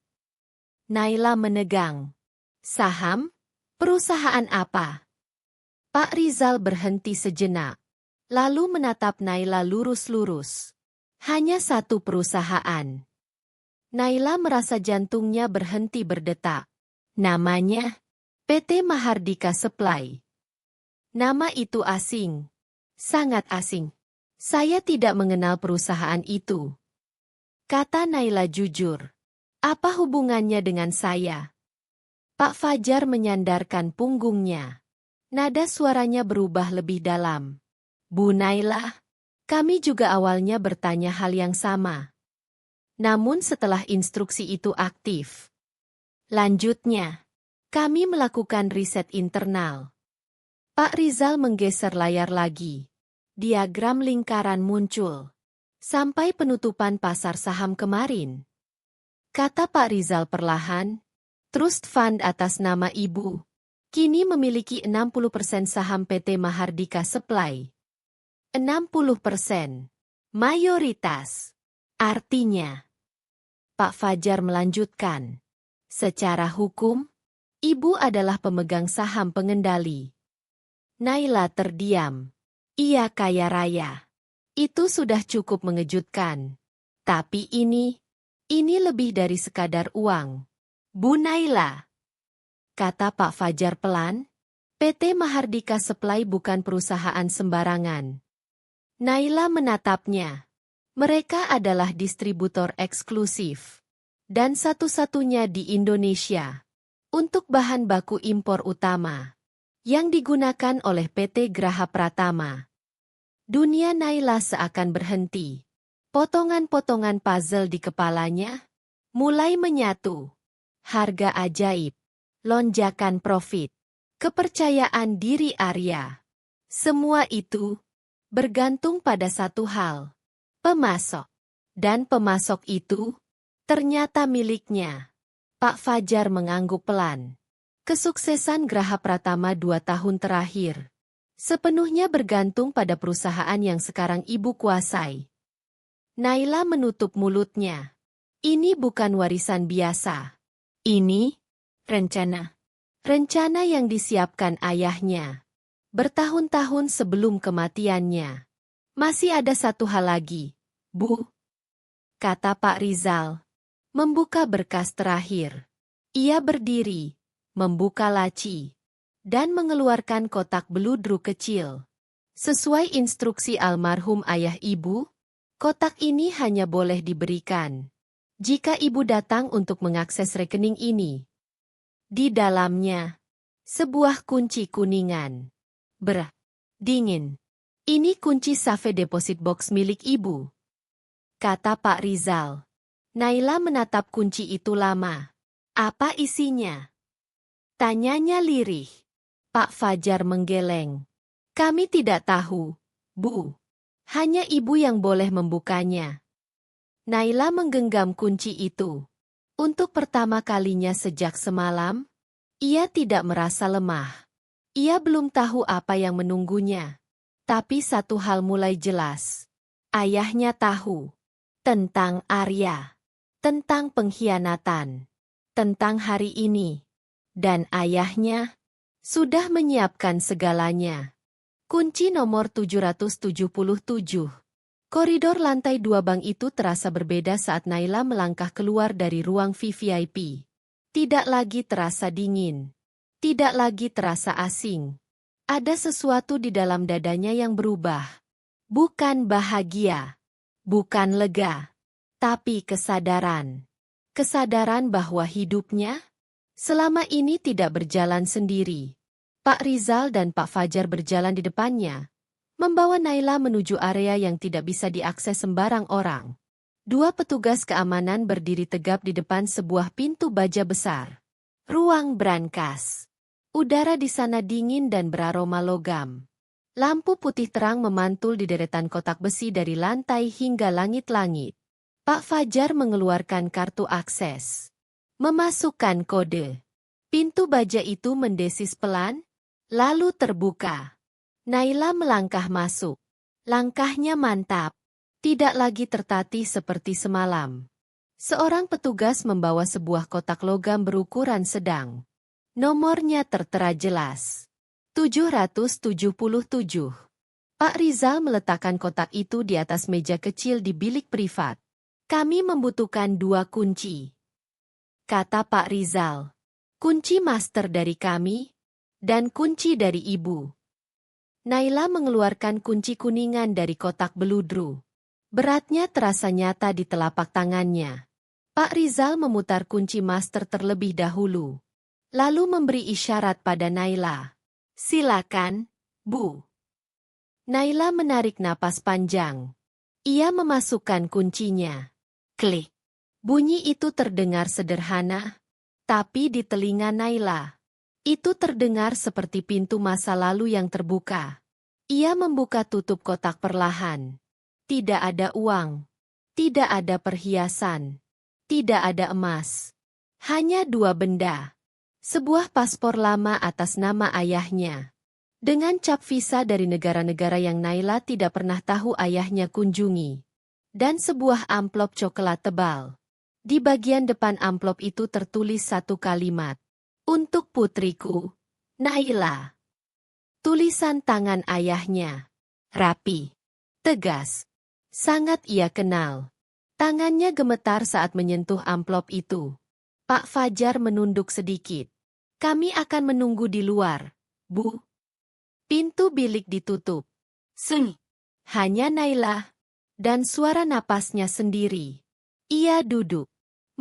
Naila menegang. Saham? Perusahaan apa? Pak Rizal berhenti sejenak. Lalu menatap Naila lurus-lurus. Hanya satu perusahaan. Naila merasa jantungnya berhenti berdetak. Namanya? PT Mahardika Supply. Nama itu asing. Sangat asing. Saya tidak mengenal perusahaan itu. Kata Naila jujur. Apa hubungannya dengan saya? Pak Fajar menyandarkan punggungnya. Nada suaranya berubah lebih dalam. Bu Naila, kami juga awalnya bertanya hal yang sama. Namun setelah instruksi itu aktif. Lanjutnya, kami melakukan riset internal. Pak Rizal menggeser layar lagi. Diagram lingkaran muncul. Sampai penutupan pasar saham kemarin. Kata Pak Rizal perlahan, trust fund atas nama ibu, kini memiliki 60% saham PT Mahardika Supply. 60%. Mayoritas. Artinya, Pak Fajar melanjutkan, secara hukum, ibu adalah pemegang saham pengendali. Naila terdiam. Ia kaya raya. Itu sudah cukup mengejutkan. Tapi ini lebih dari sekadar uang. Bu Naila, kata Pak Fajar pelan, PT Mahardika Supply bukan perusahaan sembarangan. Naila menatapnya. Mereka adalah distributor eksklusif. Dan satu-satunya di Indonesia. Untuk bahan baku impor utama. Yang digunakan oleh PT Graha Pratama. Dunia Naila seakan berhenti. Potongan-potongan puzzle di kepalanya mulai menyatu. Harga ajaib, lonjakan profit, kepercayaan diri Arya. Semua itu bergantung pada satu hal, pemasok. Dan pemasok itu ternyata miliknya. Pak Fajar mengangguk pelan. Kesuksesan Graha Pratama 2 tahun terakhir sepenuhnya bergantung pada perusahaan yang sekarang ibu kuasai. Naila menutup mulutnya. Ini bukan warisan biasa. Ini rencana. Rencana yang disiapkan ayahnya. Bertahun-tahun sebelum kematiannya. Masih ada satu hal lagi, Bu. Kata Pak Rizal. Membuka berkas terakhir. Ia berdiri, membuka laci. Dan mengeluarkan kotak beludru kecil. Sesuai instruksi almarhum ayah ibu, kotak ini hanya boleh diberikan Jika ibu datang untuk mengakses rekening ini, di dalamnya sebuah kunci kuningan. Dingin. Ini kunci safe deposit box milik ibu, kata Pak Rizal. Naila menatap kunci itu lama. Apa isinya? Tanyanya lirih. Pak Fajar menggeleng. Kami tidak tahu, Bu. Hanya ibu yang boleh membukanya. Naila menggenggam kunci itu. Untuk pertama kalinya sejak semalam, ia tidak merasa lemah. Ia belum tahu apa yang menunggunya. Tapi satu hal mulai jelas. Ayahnya tahu. Tentang Arya. Tentang pengkhianatan. Tentang hari ini. Dan ayahnya sudah menyiapkan segalanya. Kunci nomor 777. Koridor lantai 2 bank itu terasa berbeda saat Naila melangkah keluar dari ruang VVIP. Tidak lagi terasa dingin. Tidak lagi terasa asing. Ada sesuatu di dalam dadanya yang berubah. Bukan bahagia. Bukan lega. Tapi kesadaran. Kesadaran bahwa hidupnya selama ini tidak berjalan sendiri. Pak Rizal dan Pak Fajar berjalan di depannya, membawa Naila menuju area yang tidak bisa diakses sembarang orang. Dua petugas keamanan berdiri tegap di depan sebuah pintu baja besar. Ruang brankas. Udara di sana dingin dan beraroma logam. Lampu putih terang memantul di deretan kotak besi dari lantai hingga langit-langit. Pak Fajar mengeluarkan kartu akses. Memasukkan kode. Pintu baja itu mendesis pelan, lalu terbuka. Naila melangkah masuk. Langkahnya mantap. Tidak lagi tertatih seperti semalam. Seorang petugas membawa sebuah kotak logam berukuran sedang. Nomornya tertera jelas. 777. Pak Rizal meletakkan kotak itu di atas meja kecil di bilik privat. Kami membutuhkan 2 kunci, kata Pak Rizal. Kunci master dari kami, dan kunci dari ibu. Naila mengeluarkan kunci kuningan dari kotak beludru. Beratnya terasa nyata di telapak tangannya. Pak Rizal memutar kunci master terlebih dahulu. Lalu memberi isyarat pada Naila. Silakan, Bu. Naila menarik napas panjang. Ia memasukkan kuncinya. Klik. Bunyi itu terdengar sederhana, tapi di telinga Naila, itu terdengar seperti pintu masa lalu yang terbuka. Ia membuka tutup kotak perlahan. Tidak ada uang. Tidak ada perhiasan. Tidak ada emas. Hanya 2 benda. Sebuah paspor lama atas nama ayahnya. Dengan cap visa dari negara-negara yang Naila tidak pernah tahu ayahnya kunjungi. Dan sebuah amplop coklat tebal. Di bagian depan amplop itu tertulis satu kalimat. Untuk putriku, Naila. Tulisan tangan ayahnya. Rapi. Tegas. Sangat ia kenal. Tangannya gemetar saat menyentuh amplop itu. Pak Fajar menunduk sedikit. Kami akan menunggu di luar, Bu. Pintu bilik ditutup. Seng. Hanya Naila. Dan suara napasnya sendiri. Ia duduk.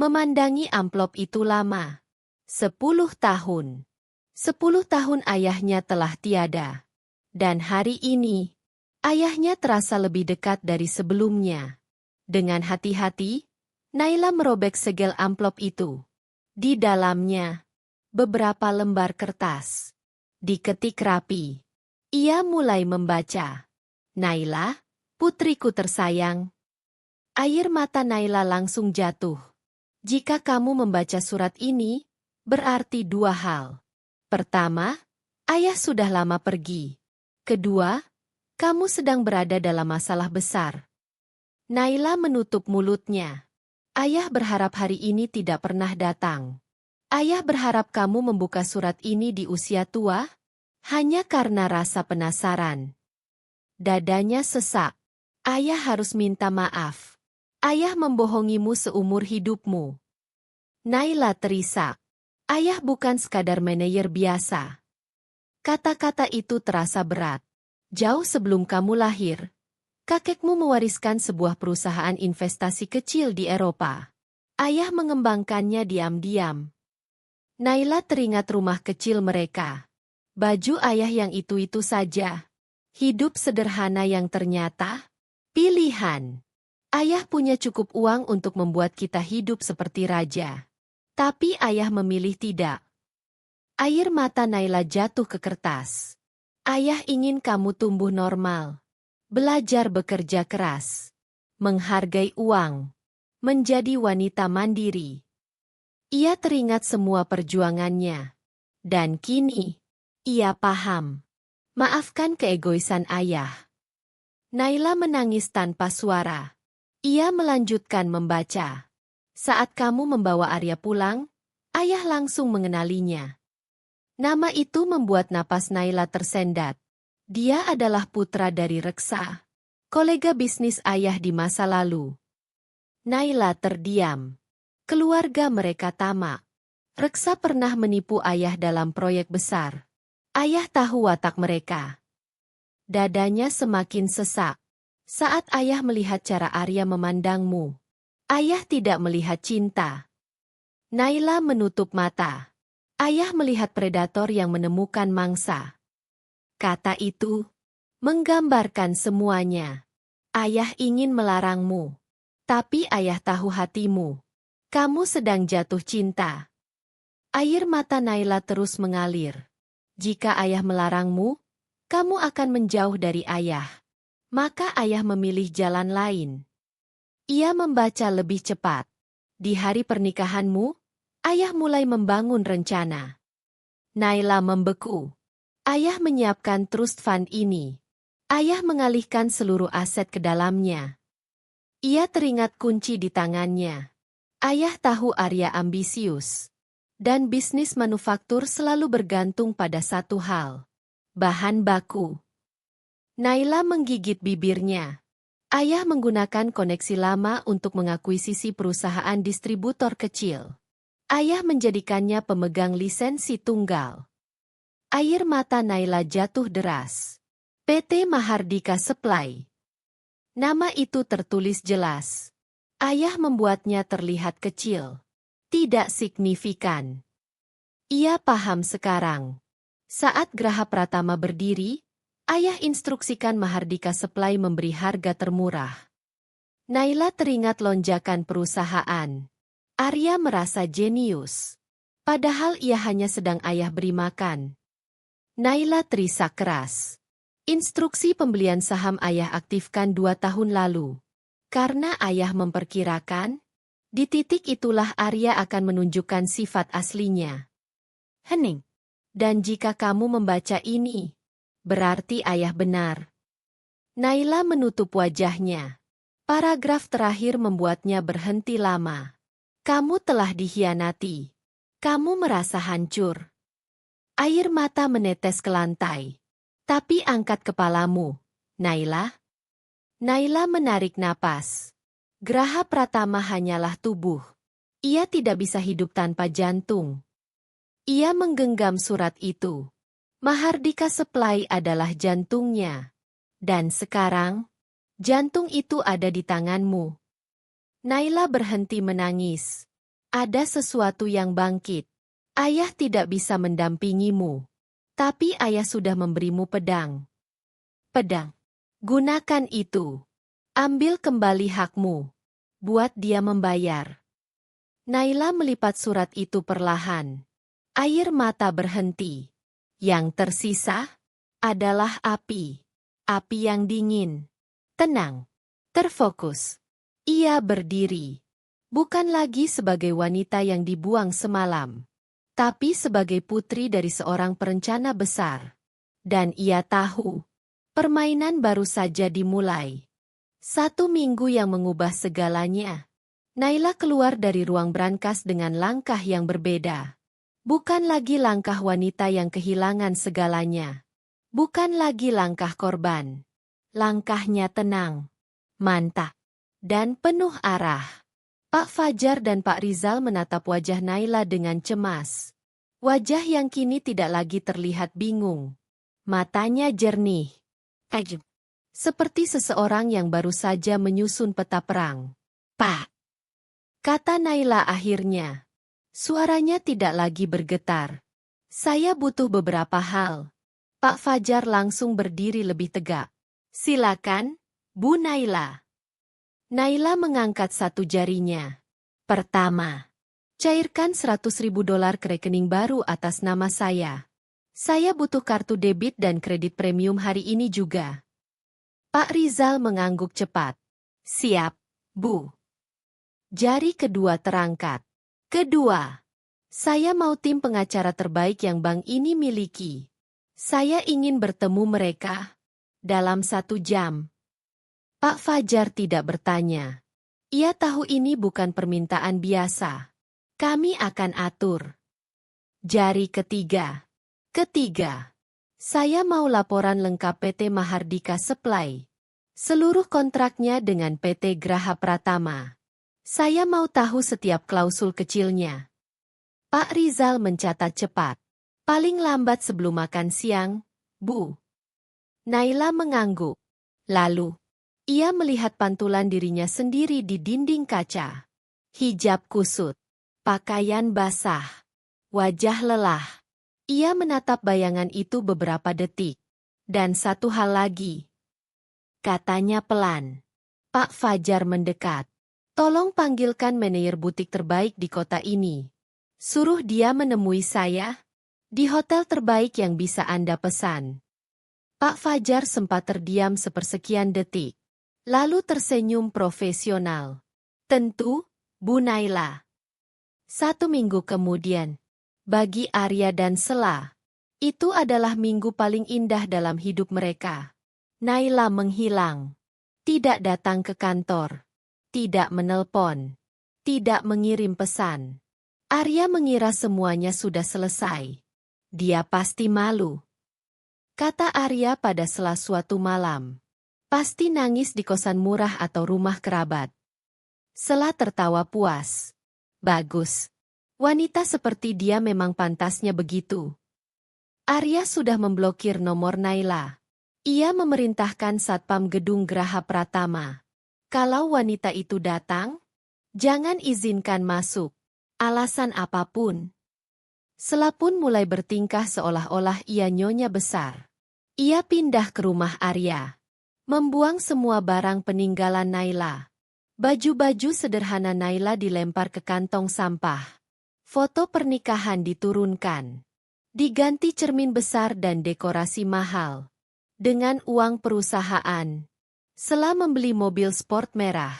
Memandangi amplop itu lama. 10 tahun. 10 tahun ayahnya telah tiada. Dan hari ini, ayahnya terasa lebih dekat dari sebelumnya. Dengan hati-hati, Naila merobek segel amplop itu. Di dalamnya, beberapa lembar kertas. Diketik rapi. Ia mulai membaca. Naila, putriku tersayang. Air mata Naila langsung jatuh. Jika kamu membaca surat ini, berarti 2 hal. Pertama, ayah sudah lama pergi. Kedua, kamu sedang berada dalam masalah besar. Naila menutup mulutnya. Ayah berharap hari ini tidak pernah datang. Ayah berharap kamu membuka surat ini di usia tua, hanya karena rasa penasaran. Dadanya sesak. Ayah harus minta maaf. Ayah membohongimu seumur hidupmu. Naila terisak. Ayah bukan sekadar manajer biasa. Kata-kata itu terasa berat. Jauh sebelum kamu lahir, kakekmu mewariskan sebuah perusahaan investasi kecil di Eropa. Ayah mengembangkannya diam-diam. Naila teringat rumah kecil mereka. Baju ayah yang itu-itu saja. Hidup sederhana yang ternyata pilihan. Ayah punya cukup uang untuk membuat kita hidup seperti raja. Tapi ayah memilih tidak. Air mata Naila jatuh ke kertas. Ayah ingin kamu tumbuh normal. Belajar bekerja keras. Menghargai uang. Menjadi wanita mandiri. Ia teringat semua perjuangannya. Dan kini, ia paham. Maafkan keegoisan ayah. Naila menangis tanpa suara. Ia melanjutkan membaca. Saat kamu membawa Arya pulang, ayah langsung mengenalinya. Nama itu membuat napas Naila tersendat. Dia adalah putra dari Reksa, kolega bisnis ayah di masa lalu. Naila terdiam. Keluarga mereka tamak. Reksa pernah menipu ayah dalam proyek besar. Ayah tahu watak mereka. Dadanya semakin sesak. Saat ayah melihat cara Arya memandangmu, ayah tidak melihat cinta. Naila menutup mata. Ayah melihat predator yang menemukan mangsa. Kata itu menggambarkan semuanya. Ayah ingin melarangmu. Tapi ayah tahu hatimu. Kamu sedang jatuh cinta. Air mata Naila terus mengalir. Jika ayah melarangmu, kamu akan menjauh dari ayah. Maka ayah memilih jalan lain. Ia membaca lebih cepat. Di hari pernikahanmu, ayah mulai membangun rencana. Naila membeku. Ayah menyiapkan trust fund ini. Ayah mengalihkan seluruh aset ke dalamnya. Ia teringat kunci di tangannya. Ayah tahu Arya ambisius. Dan bisnis manufaktur selalu bergantung pada satu hal. Bahan baku. Naila menggigit bibirnya. Ayah menggunakan koneksi lama untuk mengakuisisi perusahaan distributor kecil. Ayah menjadikannya pemegang lisensi tunggal. Air mata Naila jatuh deras. PT Mahardika Supply. Nama itu tertulis jelas. Ayah membuatnya terlihat kecil. Tidak signifikan. Ia paham sekarang. Saat Graha Pratama berdiri, ayah instruksikan Mahardika Supply memberi harga termurah. Naila teringat lonjakan perusahaan. Arya merasa jenius. Padahal ia hanya sedang ayah beri makan. Naila terisak keras. Instruksi pembelian saham ayah aktifkan 2 tahun lalu. Karena ayah memperkirakan, di titik itulah Arya akan menunjukkan sifat aslinya. Hening. Dan jika kamu membaca ini, berarti ayah benar. Naila menutup wajahnya. Paragraf terakhir membuatnya berhenti lama. Kamu telah dikhianati. Kamu merasa hancur. Air mata menetes ke lantai. Tapi angkat kepalamu, Naila. Naila menarik napas. Graha Pratama hanyalah tubuh. Ia tidak bisa hidup tanpa jantung. Ia menggenggam surat itu. Mahardika Supply adalah jantungnya. Dan sekarang, jantung itu ada di tanganmu. Naila berhenti menangis. Ada sesuatu yang bangkit. Ayah tidak bisa mendampingimu. Tapi ayah sudah memberimu pedang. Pedang. Gunakan itu. Ambil kembali hakmu. Buat dia membayar. Naila melipat surat itu perlahan. Air mata berhenti. Yang tersisa adalah api. Api yang dingin. Tenang. Terfokus. Ia berdiri. Bukan lagi sebagai wanita yang dibuang semalam. Tapi sebagai putri dari seorang perencana besar. Dan ia tahu. Permainan baru saja dimulai. 1 minggu yang mengubah segalanya. Naila keluar dari ruang brankas dengan langkah yang berbeda. Bukan lagi langkah wanita yang kehilangan segalanya. Bukan lagi langkah korban. Langkahnya tenang, mantap, dan penuh arah. Pak Fajar dan Pak Rizal menatap wajah Naila dengan cemas. Wajah yang kini tidak lagi terlihat bingung. Matanya jernih. Seperti seseorang yang baru saja menyusun peta perang. Pak, kata Naila akhirnya. Suaranya tidak lagi bergetar. Saya butuh beberapa hal. Pak Fajar langsung berdiri lebih tegak. Silakan, Bu Naila. Naila mengangkat satu jarinya. Pertama, cairkan $100.000 ke rekening baru atas nama saya. Saya butuh kartu debit dan kredit premium hari ini juga. Pak Rizal mengangguk cepat. Siap, Bu. Jari kedua terangkat. Kedua, saya mau tim pengacara terbaik yang bank ini miliki. Saya ingin bertemu mereka dalam 1 jam. Pak Fajar tidak bertanya. Ia tahu ini bukan permintaan biasa. Kami akan atur. Jari ketiga. Ketiga, saya mau laporan lengkap PT Mahardika Supply. Seluruh kontraknya dengan PT Graha Pratama. Saya mau tahu setiap klausul kecilnya. Pak Rizal mencatat cepat. Paling lambat sebelum makan siang, Bu. Naila mengangguk. Lalu, ia melihat pantulan dirinya sendiri di dinding kaca. Hijab kusut, pakaian basah, wajah lelah. Ia menatap bayangan itu beberapa detik. Dan satu hal lagi. Katanya pelan. Pak Fajar mendekat. Tolong panggilkan manajer butik terbaik di kota ini. Suruh dia menemui saya di hotel terbaik yang bisa Anda pesan. Pak Fajar sempat terdiam sepersekian detik. Lalu tersenyum profesional. Tentu, Bu Naila. 1 minggu kemudian, bagi Arya dan Sela, itu adalah minggu paling indah dalam hidup mereka. Naila menghilang. Tidak datang ke kantor. Tidak menelpon. Tidak mengirim pesan. Arya mengira semuanya sudah selesai. Dia pasti malu. Kata Arya pada suatu malam. Pasti nangis di kosan murah atau rumah kerabat. Sela tertawa puas. Bagus. Wanita seperti dia memang pantasnya begitu. Arya sudah memblokir nomor Naila. Ia memerintahkan satpam gedung Graha Pratama. Kalau wanita itu datang, jangan izinkan masuk. Alasan apapun. Sela pun mulai bertingkah seolah-olah ia nyonya besar. Ia pindah ke rumah Arya. Membuang semua barang peninggalan Naila. Baju-baju sederhana Naila dilempar ke kantong sampah. Foto pernikahan diturunkan. Diganti cermin besar dan dekorasi mahal. Dengan uang perusahaan. Sela membeli mobil sport merah.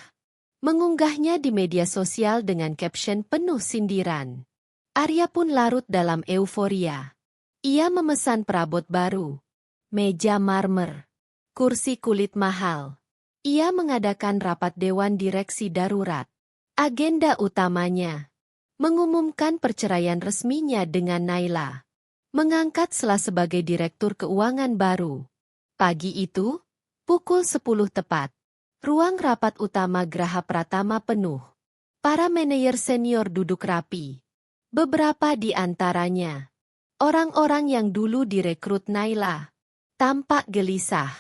Mengunggahnya di media sosial dengan caption penuh sindiran. Arya pun larut dalam euforia. Ia memesan perabot baru. Meja marmer. Kursi kulit mahal. Ia mengadakan rapat dewan direksi darurat. Agenda utamanya. Mengumumkan perceraian resminya dengan Naila. Mengangkat Sela sebagai direktur keuangan baru. Pagi itu, pukul 10 tepat. Ruang rapat utama Graha Pratama penuh. Para manajer senior duduk rapi. Beberapa di antaranya. Orang-orang yang dulu direkrut Naila. Tampak gelisah.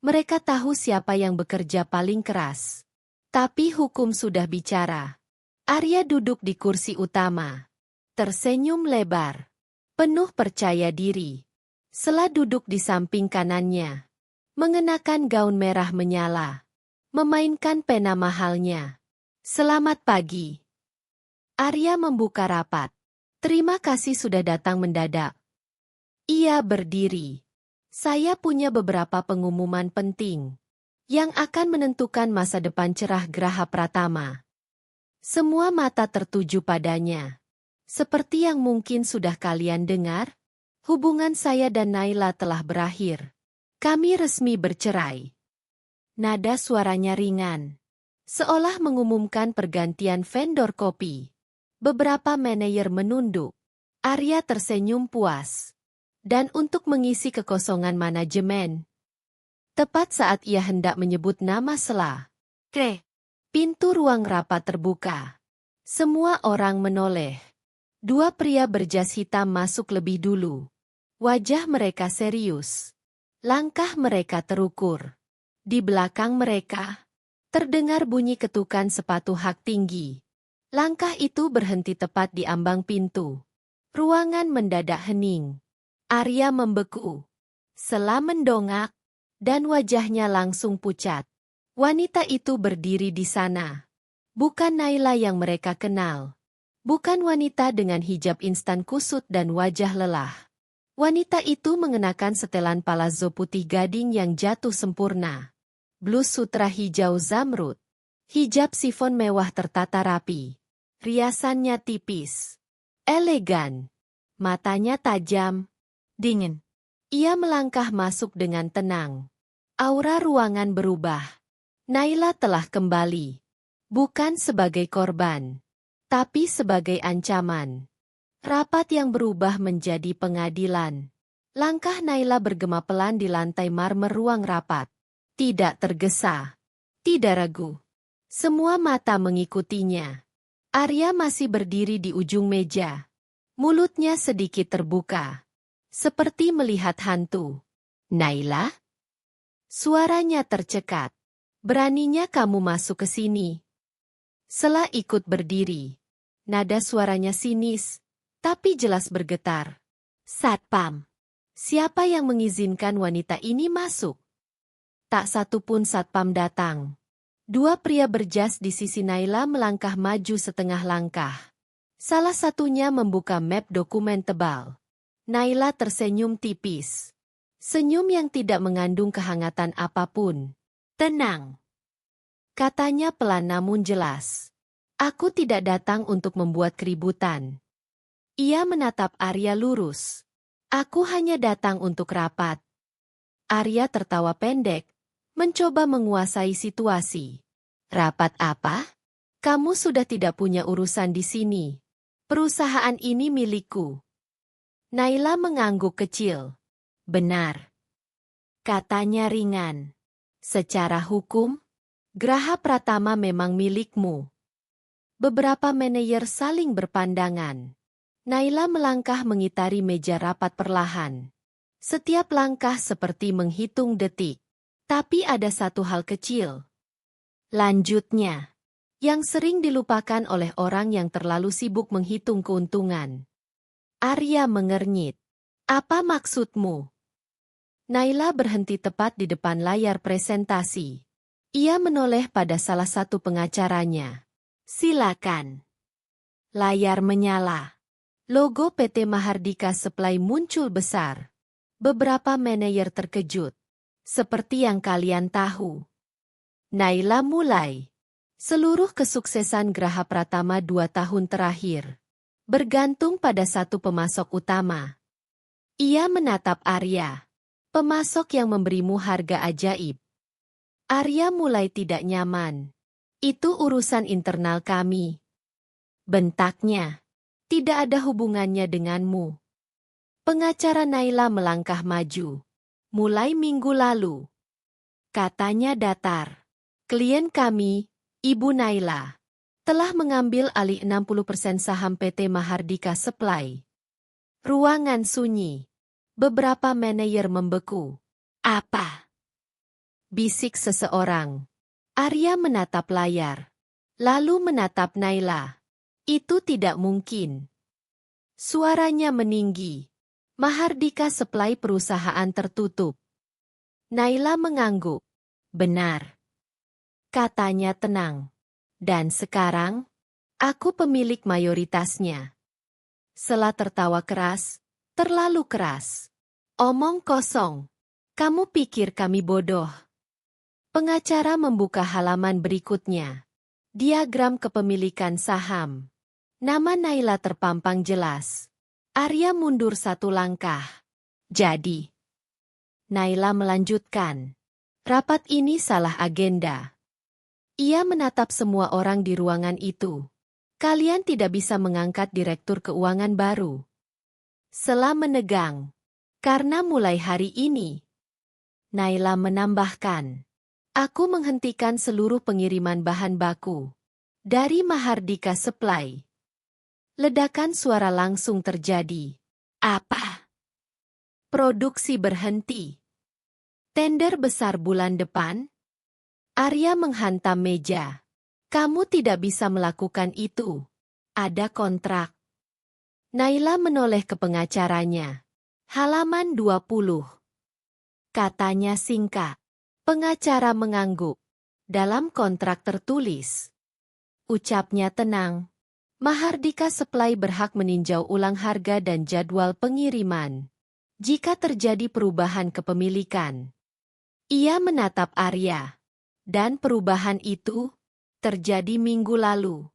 Mereka tahu siapa yang bekerja paling keras. Tapi hukum sudah bicara. Arya duduk di kursi utama. Tersenyum lebar. Penuh percaya diri. Sela duduk di samping kanannya. Mengenakan gaun merah menyala. Memainkan pena mahalnya. Selamat pagi. Arya membuka rapat. Terima kasih sudah datang mendadak. Ia berdiri. Saya punya beberapa pengumuman penting. Yang akan menentukan masa depan cerah Graha Pratama. Semua mata tertuju padanya. Seperti yang mungkin sudah kalian dengar, hubungan saya dan Naila telah berakhir. Kami resmi bercerai. Nada suaranya ringan. Seolah mengumumkan pergantian vendor kopi. Beberapa manajer menunduk. Arya tersenyum puas. Dan untuk mengisi kekosongan manajemen. Tepat saat ia hendak menyebut nama Sela. Pintu ruang rapat terbuka. Semua orang menoleh. 2 pria berjas hitam masuk lebih dulu. Wajah mereka serius. Langkah mereka terukur. Di belakang mereka, terdengar bunyi ketukan sepatu hak tinggi. Langkah itu berhenti tepat di ambang pintu. Ruangan mendadak hening. Arya membeku. Sela mendongak, dan wajahnya langsung pucat. Wanita itu berdiri di sana. Bukan Naila yang mereka kenal. Bukan wanita dengan hijab instan kusut dan wajah lelah. Wanita itu mengenakan setelan palazzo putih gading yang jatuh sempurna. Blus sutra hijau zamrud. Hijab sifon mewah tertata rapi. Riasannya tipis. Elegan. Matanya tajam. Dingin. Ia melangkah masuk dengan tenang. Aura ruangan berubah. Naila telah kembali. Bukan sebagai korban, tapi sebagai ancaman. Rapat yang berubah menjadi pengadilan. Langkah Naila bergema pelan di lantai marmer ruang rapat. Tidak tergesa. Tidak ragu. Semua mata mengikutinya. Arya masih berdiri di ujung meja. Mulutnya sedikit terbuka. Seperti melihat hantu. Naila? Suaranya tercekat. Beraninya kamu masuk ke sini. Sela ikut berdiri. Nada suaranya sinis, tapi jelas bergetar. Satpam. Siapa yang mengizinkan wanita ini masuk? Tak satu pun satpam datang. Dua pria berjas di sisi Naila melangkah maju setengah langkah. Salah satunya membuka map dokumen tebal. Naila tersenyum tipis. Senyum yang tidak mengandung kehangatan apapun. Tenang. Katanya pelan namun jelas. Aku tidak datang untuk membuat keributan. Ia menatap Arya lurus. Aku hanya datang untuk rapat. Arya tertawa pendek, mencoba menguasai situasi. Rapat apa? Kamu sudah tidak punya urusan di sini. Perusahaan ini milikku. Naila mengangguk kecil. Benar. Katanya ringan. Secara hukum, Graha Pratama memang milikmu. Beberapa manajer saling berpandangan. Naila melangkah mengitari meja rapat perlahan. Setiap langkah seperti menghitung detik. Tapi ada satu hal kecil. Lanjutnya, yang sering dilupakan oleh orang yang terlalu sibuk menghitung keuntungan. Arya mengernyit. Apa maksudmu? Naila berhenti tepat di depan layar presentasi. Ia menoleh pada salah satu pengacaranya. Silakan. Layar menyala. Logo PT Mahardika Supply muncul besar. Beberapa manajer terkejut. Seperti yang kalian tahu. Naila mulai. Seluruh kesuksesan Graha Pratama 2 tahun terakhir bergantung pada satu pemasok utama. Ia menatap Arya. Pemasok yang memberimu harga ajaib. Arya mulai tidak nyaman. Itu urusan internal kami. Bentaknya. Tidak ada hubungannya denganmu. Pengacara Naila melangkah maju. Mulai minggu lalu. Katanya datar. Klien kami, Ibu Naila, telah mengambil alih 60% saham PT Mahardika Supply. Ruangan sunyi. Beberapa manajer membeku. Apa? Bisik seseorang. Arya menatap layar. Lalu menatap Naila. Itu tidak mungkin. Suaranya meninggi. Mahardika Supply perusahaan tertutup. Naila mengangguk. Benar. Katanya tenang. Dan sekarang, aku pemilik mayoritasnya. Sela tertawa keras. Terlalu keras. Omong kosong. Kamu pikir kami bodoh? Pengacara membuka halaman berikutnya. Diagram kepemilikan saham. Nama Naila terpampang jelas. Arya mundur satu langkah. Jadi, Naila melanjutkan. Rapat ini salah agenda. Ia menatap semua orang di ruangan itu. Kalian tidak bisa mengangkat direktur keuangan baru. Sela menegang. Karena mulai hari ini. Naila menambahkan. Aku menghentikan seluruh pengiriman bahan baku. Dari Mahardika Supply. Ledakan suara langsung terjadi. Apa? Produksi berhenti. Tender besar bulan depan? Arya menghantam meja. Kamu tidak bisa melakukan itu. Ada kontrak. Naila menoleh ke pengacaranya. Halaman 20. Katanya singkat. Pengacara mengangguk. Dalam kontrak tertulis. Ucapnya tenang. Mahardika Supply berhak meninjau ulang harga dan jadwal pengiriman. Jika terjadi perubahan kepemilikan. Ia menatap Arya. Dan perubahan itu terjadi minggu lalu.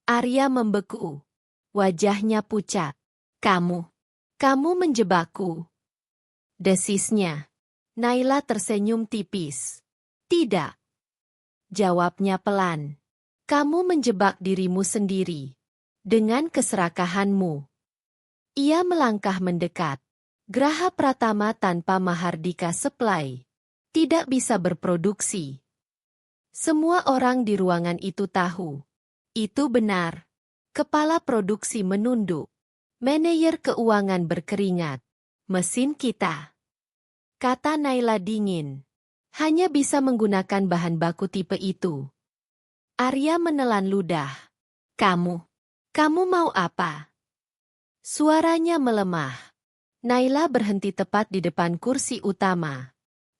Arya membeku. Wajahnya pucat. Kamu menjebakku. Desisnya. Naila tersenyum tipis. Tidak. Jawabnya pelan. Kamu menjebak dirimu sendiri. Dengan keserakahanmu. Ia melangkah mendekat. Graha Pratama tanpa Mahardika Supply. Tidak bisa berproduksi. Semua orang di ruangan itu tahu. Itu benar. Kepala produksi menunduk. Manajer keuangan berkeringat. Mesin kita. Kata Naila dingin. Hanya bisa menggunakan bahan baku tipe itu. Arya menelan ludah. Kamu mau apa? Suaranya melemah. Naila berhenti tepat di depan kursi utama.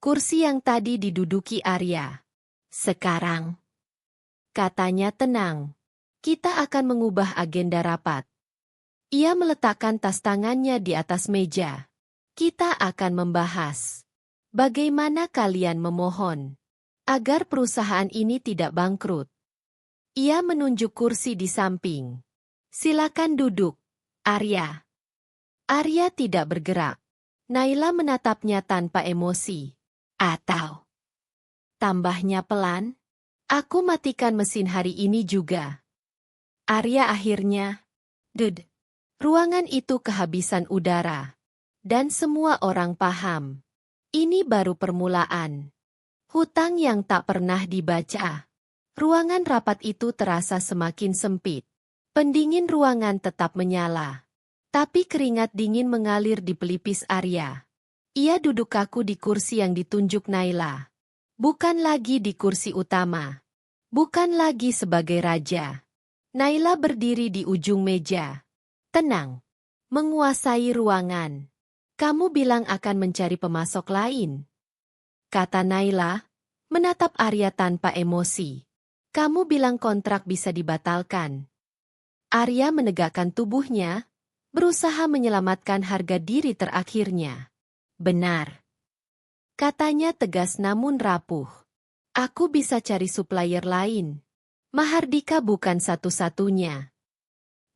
Kursi yang tadi diduduki Arya. Sekarang. Katanya tenang. Kita akan mengubah agenda rapat. Ia meletakkan tas tangannya di atas meja. Kita akan membahas. Bagaimana kalian memohon agar perusahaan ini tidak bangkrut. Ia menunjuk kursi di samping. Silakan duduk, Arya. Arya tidak bergerak. Naila menatapnya tanpa emosi. Atau, tambahnya pelan, aku matikan mesin hari ini juga. Arya akhirnya, ruangan itu kehabisan udara. Dan semua orang paham. Ini baru permulaan. Hutang yang tak pernah dibaca. Ruangan rapat itu terasa semakin sempit. Pendingin ruangan tetap menyala. Tapi keringat dingin mengalir di pelipis Arya. Ia duduk kaku di kursi yang ditunjuk Naila. Bukan lagi di kursi utama. Bukan lagi sebagai raja. Naila berdiri di ujung meja. Tenang. Menguasai ruangan. Kamu bilang akan mencari pemasok lain. Kata Naila, menatap Arya tanpa emosi. Kamu bilang kontrak bisa dibatalkan. Arya menegakkan tubuhnya, berusaha menyelamatkan harga diri terakhirnya. Benar. Katanya tegas namun rapuh. Aku bisa cari supplier lain. Mahardika bukan satu-satunya.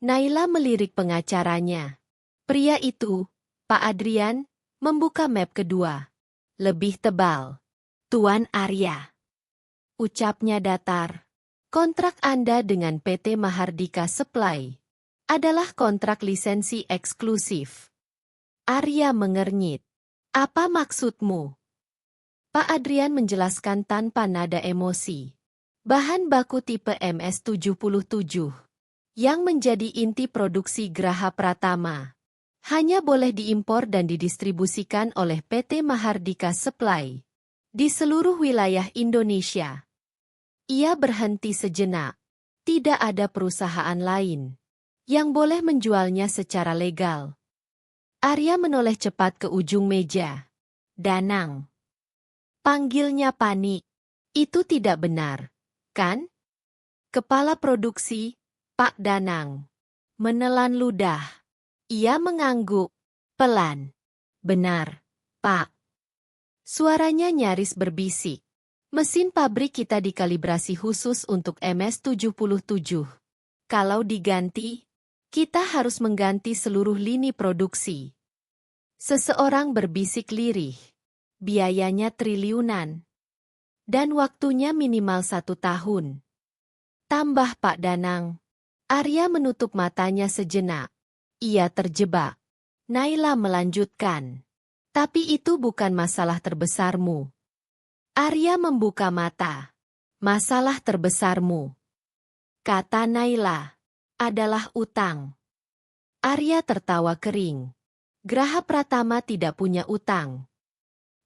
Naila melirik pengacaranya. Pria itu, Pak Adrian, membuka map kedua. Lebih tebal. Tuan Arya. Ucapnya datar. Kontrak Anda dengan PT Mahardika Supply adalah kontrak lisensi eksklusif. Arya mengernyit. Apa maksudmu? Pak Adrian menjelaskan tanpa nada emosi. Bahan baku tipe MS-77 yang menjadi inti produksi Graha Pratama hanya boleh diimpor dan didistribusikan oleh PT Mahardika Supply di seluruh wilayah Indonesia. Ia berhenti sejenak. Tidak ada perusahaan lain yang boleh menjualnya secara legal. Arya menoleh cepat ke ujung meja. Danang. Panggilnya panik. Itu tidak benar, kan? Kepala produksi, Pak Danang. Menelan ludah. Ia mengangguk. Pelan. Benar, Pak. Suaranya nyaris berbisik. Mesin pabrik kita dikalibrasi khusus untuk MS-77. Kalau diganti, kita harus mengganti seluruh lini produksi. Seseorang berbisik lirih. Biayanya triliunan. Dan waktunya minimal 1 tahun. Tambah Pak Danang. Arya menutup matanya sejenak. Ia terjebak. Naila melanjutkan. Tapi itu bukan masalah terbesarmu. Arya membuka mata. Masalah terbesarmu, kata Naila, adalah utang. Arya tertawa kering. Graha Pratama tidak punya utang.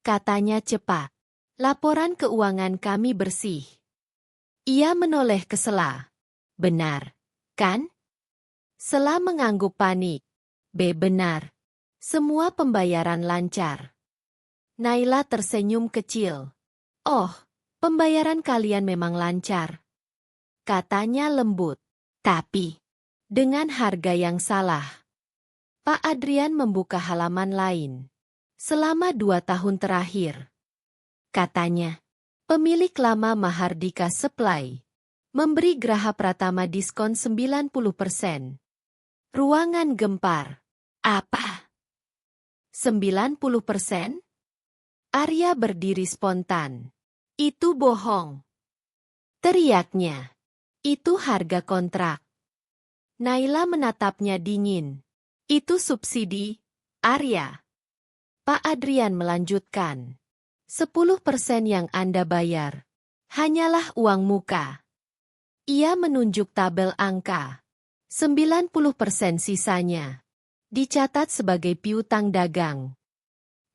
Katanya cepat. Laporan keuangan kami bersih. Ia menoleh ke Sela. Benar, kan? Sela mengangguk panik. Benar. Semua pembayaran lancar. Naila tersenyum kecil. Oh, pembayaran kalian memang lancar. Katanya lembut. Tapi, dengan harga yang salah. Pak Adrian membuka halaman lain. Selama 2 tahun terakhir. Katanya, pemilik lama Mahardika Supply memberi Graha Pratama diskon 90%. Ruangan gempar. Apa? 90%? Arya berdiri spontan. Itu bohong. Teriaknya. Itu harga kontrak. Naila menatapnya dingin. Itu subsidi, Arya. Pak Adrian melanjutkan. 10% yang Anda bayar. Hanyalah uang muka. Ia menunjuk tabel angka. 90% sisanya. Dicatat sebagai piutang dagang.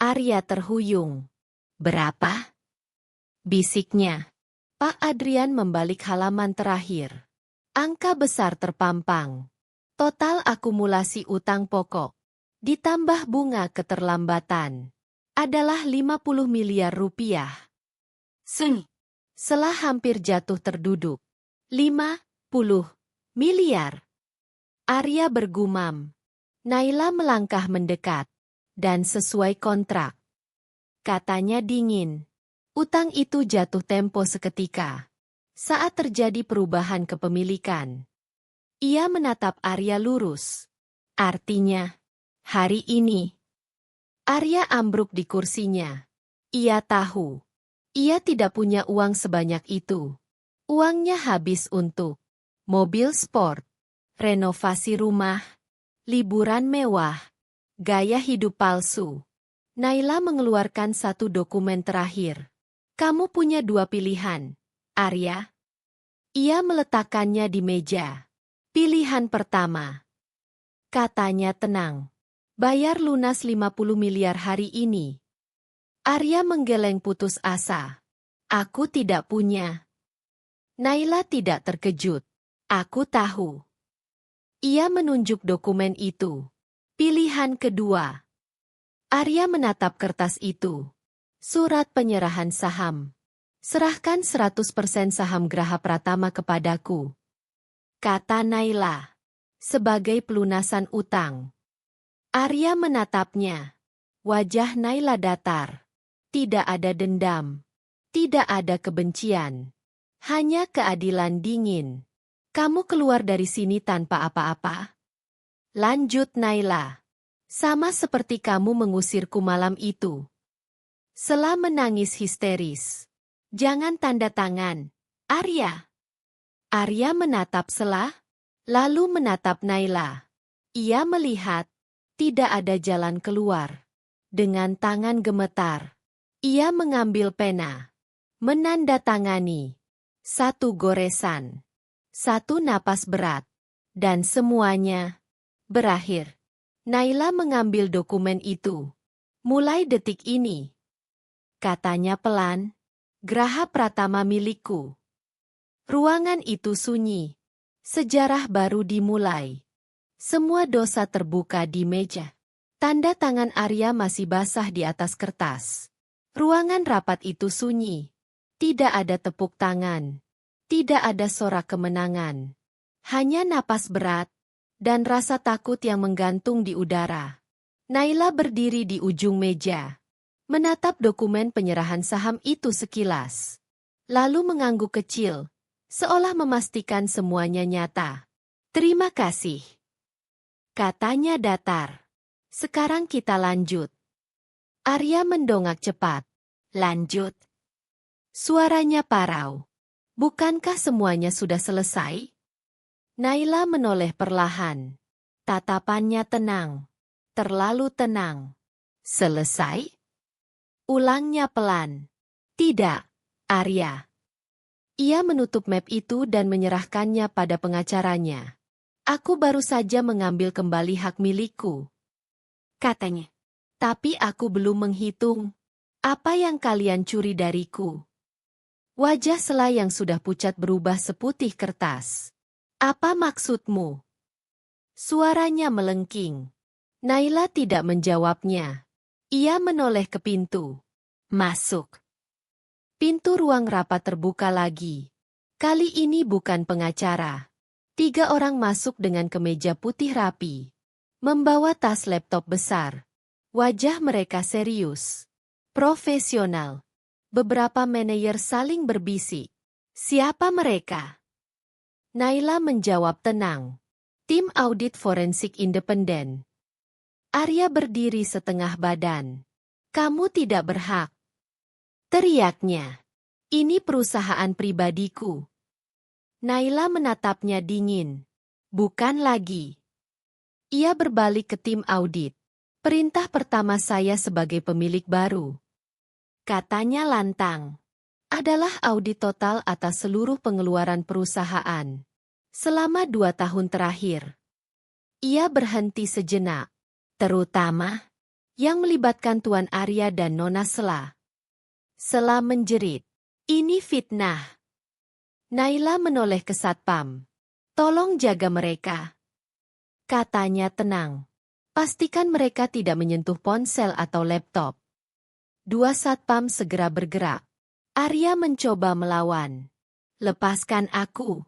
Arya terhuyung. Berapa? Bisiknya. Pak Adrian membalik halaman terakhir. Angka besar terpampang. Total akumulasi utang pokok. Ditambah bunga keterlambatan. Adalah 50 miliar rupiah. Sela hampir jatuh terduduk. 50 miliar. Arya bergumam. Naila melangkah mendekat. Dan sesuai kontrak. Katanya dingin. Utang itu jatuh tempo seketika. Saat terjadi perubahan kepemilikan. Ia menatap Arya lurus. Artinya, hari ini. Arya ambruk di kursinya. Ia tahu. Ia tidak punya uang sebanyak itu. Uangnya habis untuk mobil sport, renovasi rumah, liburan mewah, gaya hidup palsu. Naila mengeluarkan satu dokumen terakhir. Kamu punya 2 pilihan, Arya. Ia meletakkannya di meja. Pilihan pertama. Katanya tenang. Bayar lunas 50 miliar hari ini. Arya menggeleng putus asa. Aku tidak punya. Naila tidak terkejut. Aku tahu. Ia menunjuk dokumen itu. Pilihan kedua. Arya menatap kertas itu. Surat penyerahan saham. Serahkan 100% saham Graha Pratama kepadaku. Kata Naila. Sebagai pelunasan utang. Arya menatapnya. Wajah Naila datar. Tidak ada dendam. Tidak ada kebencian. Hanya keadilan dingin. Kamu keluar dari sini tanpa apa-apa? Lanjut Naila. Sama seperti kamu mengusirku malam itu. Sela menangis histeris. Jangan tanda tangan, Arya. Arya menatap Sela, lalu menatap Naila. Ia melihat, tidak ada jalan keluar. Dengan tangan gemetar, ia mengambil pena. Menandatangani. 1 goresan. 1 napas berat. Dan semuanya berakhir. Naila mengambil dokumen itu. Mulai detik ini. Katanya pelan, Graha Pratama milikku. Ruangan itu sunyi. Sejarah baru dimulai. Semua dosa terbuka di meja. Tanda tangan Arya masih basah di atas kertas. Ruangan rapat itu sunyi. Tidak ada tepuk tangan. Tidak ada sorak kemenangan. Hanya napas berat dan rasa takut yang menggantung di udara. Naila berdiri di ujung meja. Menatap dokumen penyerahan saham itu sekilas. Lalu mengangguk kecil, seolah memastikan semuanya nyata. Terima kasih. Katanya datar. Sekarang kita lanjut. Arya mendongak cepat. Lanjut. Suaranya parau. Bukankah semuanya sudah selesai? Naila menoleh perlahan. Tatapannya tenang. Terlalu tenang. Selesai? Ulangnya pelan. Tidak, Arya. Ia menutup map itu dan menyerahkannya pada pengacaranya. Aku baru saja mengambil kembali hak milikku. Katanya. Tapi aku belum menghitung. Apa yang kalian curi dariku? Wajah Sela yang sudah pucat berubah seputih kertas. Apa maksudmu? Suaranya melengking. Naila tidak menjawabnya. Ia menoleh ke pintu. Masuk. Pintu ruang rapat terbuka lagi. Kali ini bukan pengacara. 3 orang masuk dengan kemeja putih rapi. Membawa tas laptop besar. Wajah mereka serius. Profesional. Beberapa manajer saling berbisik. Siapa mereka? Naila menjawab tenang. Tim audit forensik independen. Arya berdiri setengah badan. Kamu tidak berhak. Teriaknya. Ini perusahaan pribadiku. Naila menatapnya dingin. Bukan lagi. Ia berbalik ke tim audit. Perintah pertama saya sebagai pemilik baru. Katanya lantang. Adalah audit total atas seluruh pengeluaran perusahaan. Selama 2 tahun terakhir. Ia berhenti sejenak. Terutama yang melibatkan Tuan Arya dan Nona Sela. Sela menjerit. Ini fitnah. Naila menoleh ke satpam. Tolong jaga mereka. Katanya tenang. Pastikan mereka tidak menyentuh ponsel atau laptop. 2 satpam segera bergerak. Arya mencoba melawan. Lepaskan aku.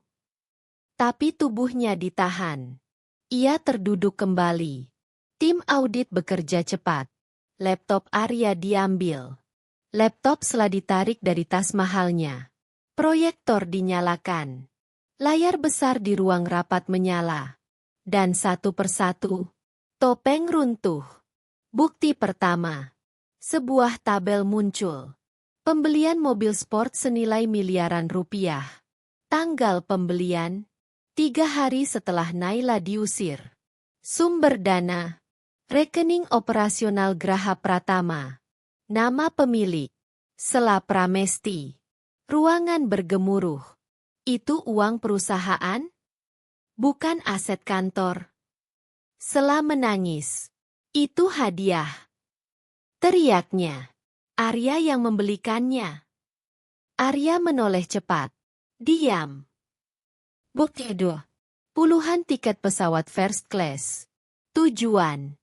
Tapi tubuhnya ditahan. Ia terduduk kembali. Tim audit bekerja cepat. Laptop Arya diambil. Laptop Sela ditarik dari tas mahalnya. Proyektor dinyalakan. Layar besar di ruang rapat menyala. Dan satu persatu, topeng runtuh. Bukti pertama. Sebuah tabel muncul. Pembelian mobil sport senilai miliaran rupiah. Tanggal pembelian, 3 hari setelah Naila diusir. Sumber dana. Rekening operasional Graha Pratama. Nama pemilik. Sela Pramesti. Ruangan bergemuruh. Itu uang perusahaan? Bukan aset kantor. Sela menangis. Itu hadiah. Teriaknya. Arya yang membelikannya. Arya menoleh cepat. Diam. Bukti 2. Puluhan tiket pesawat first class. Tujuan.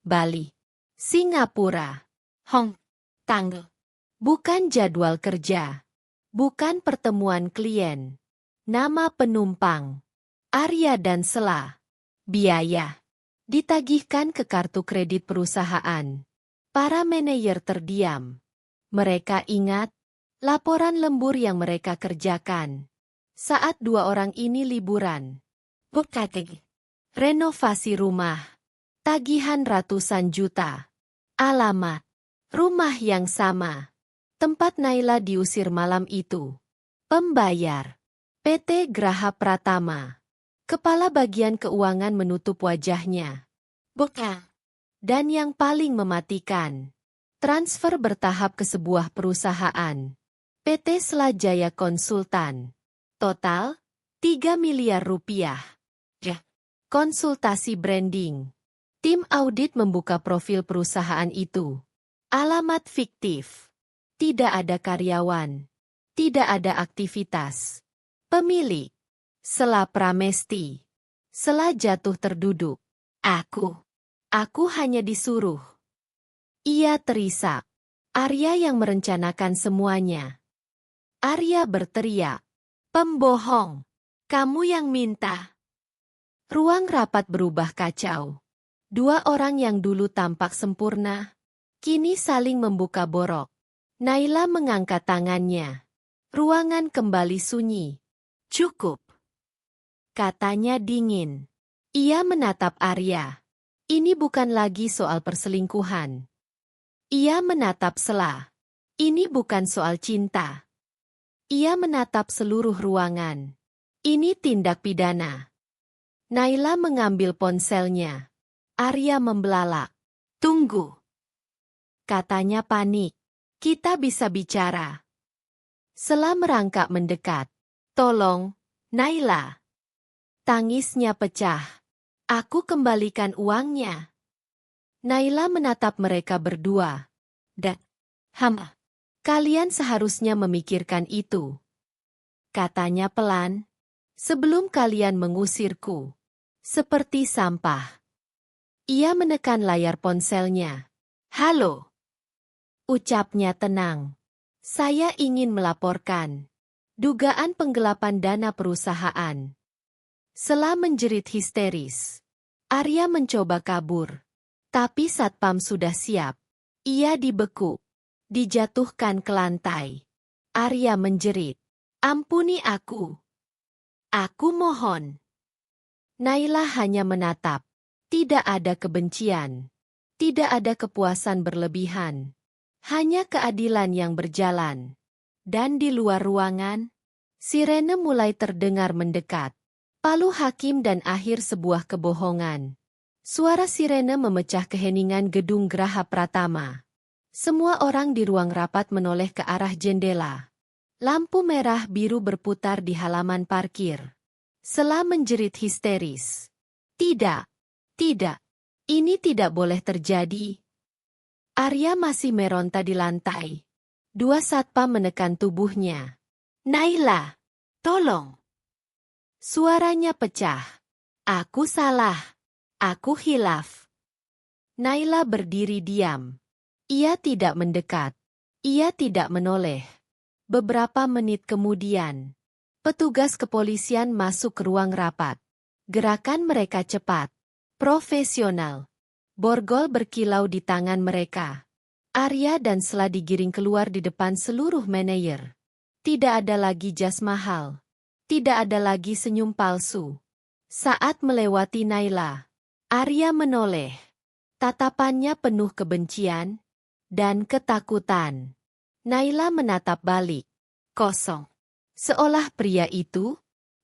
Bali. Singapura. Hong. Tanggal. Bukan jadwal kerja. Bukan pertemuan klien. Nama penumpang. Arya dan Sela. Biaya. Ditagihkan ke kartu kredit perusahaan. Para manajer terdiam. Mereka ingat laporan lembur yang mereka kerjakan. Saat 2 orang ini liburan. Bukti. Renovasi rumah. Tagihan ratusan juta. Alamat. Rumah yang sama. Tempat Naila diusir malam itu. Pembayar. PT Graha Pratama. Kepala bagian keuangan menutup wajahnya. Bukan. Dan yang paling mematikan. Transfer bertahap ke sebuah perusahaan. PT Sela Jaya Konsultan. Total, 3 miliar rupiah. Konsultasi branding. Tim audit membuka profil perusahaan itu. Alamat fiktif. Tidak ada karyawan. Tidak ada aktivitas. Pemilik. Sela Pramesti. Sela jatuh terduduk. Aku hanya disuruh. Ia terisak. Arya yang merencanakan semuanya. Arya berteriak. Pembohong. Kamu yang minta. Ruang rapat berubah kacau. 2 orang yang dulu tampak sempurna, kini saling membuka borok. Naila mengangkat tangannya. Ruangan kembali sunyi. Cukup. Katanya dingin. Ia menatap Arya. Ini bukan lagi soal perselingkuhan. Ia menatap Sela. Ini bukan soal cinta. Ia menatap seluruh ruangan. Ini tindak pidana. Naila mengambil ponselnya. Arya membelalak. Tunggu. Katanya panik. Kita bisa bicara. Sela merangkak mendekat. Tolong, Naila. Tangisnya pecah. Aku kembalikan uangnya. Naila menatap mereka berdua. Kalian seharusnya memikirkan itu. Katanya pelan. Sebelum kalian mengusirku. Seperti sampah. Ia menekan layar ponselnya. Halo. Ucapnya tenang. Saya ingin melaporkan. Dugaan penggelapan dana perusahaan. Sela menjerit histeris. Arya mencoba kabur. Tapi satpam sudah siap. Ia dibekuk. Dijatuhkan ke lantai. Arya menjerit. Ampuni aku. Aku mohon. Naila hanya menatap. Tidak ada kebencian. Tidak ada kepuasan berlebihan. Hanya keadilan yang berjalan. Dan di luar ruangan, sirene mulai terdengar mendekat. Palu hakim dan akhir sebuah kebohongan. Suara sirene memecah keheningan gedung Graha Pratama. Semua orang di ruang rapat menoleh ke arah jendela. Lampu merah biru berputar di halaman parkir. Sela menjerit histeris. Tidak, tidak, ini tidak boleh terjadi. Arya masih meronta di lantai. Dua satpam menekan tubuhnya. Naila, tolong. Suaranya pecah. Aku salah. Aku hilaf. Naila berdiri diam. Ia tidak mendekat. Ia tidak menoleh. Beberapa menit kemudian, petugas kepolisian masuk ke ruang rapat. Gerakan mereka cepat, profesional. Borgol berkilau di tangan mereka. Arya dan Sela digiring keluar di depan seluruh manajer. Tidak ada lagi jas mahal. Tidak ada lagi senyum palsu. Saat melewati Naila, Arya menoleh. Tatapannya penuh kebencian dan ketakutan. Naila menatap balik. Kosong. Seolah pria itu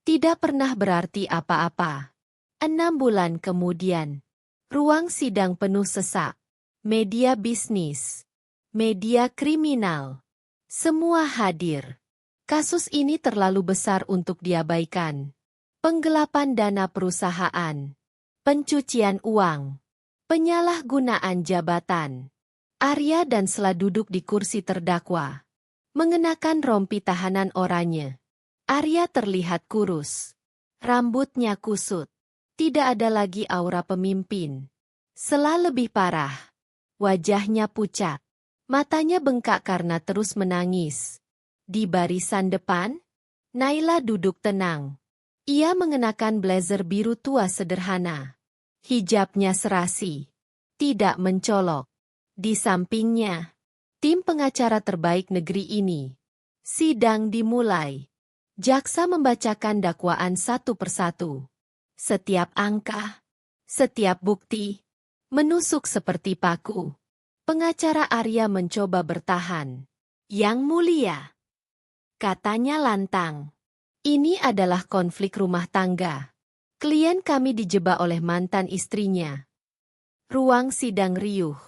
tidak pernah berarti apa-apa. 6 bulan kemudian, ruang sidang penuh sesak. Media bisnis. Media kriminal. Semua hadir. Kasus ini terlalu besar untuk diabaikan. Penggelapan dana perusahaan. Pencucian uang. Penyalahgunaan jabatan. Arya dan Sela duduk di kursi terdakwa. Mengenakan rompi tahanan oranye. Arya terlihat kurus. Rambutnya kusut. Tidak ada lagi aura pemimpin. Sela lebih parah. Wajahnya pucat. Matanya bengkak karena terus menangis. Di barisan depan, Naila duduk tenang. Ia mengenakan blazer biru tua sederhana. Hijabnya serasi. Tidak mencolok. Di sampingnya, tim pengacara terbaik negeri ini. Sidang dimulai. Jaksa membacakan dakwaan satu persatu. Setiap angka, setiap bukti, menusuk seperti paku. Pengacara Arya mencoba bertahan. Yang mulia, katanya lantang. Ini adalah konflik rumah tangga. Klien kami dijebak oleh mantan istrinya. Ruang sidang riuh.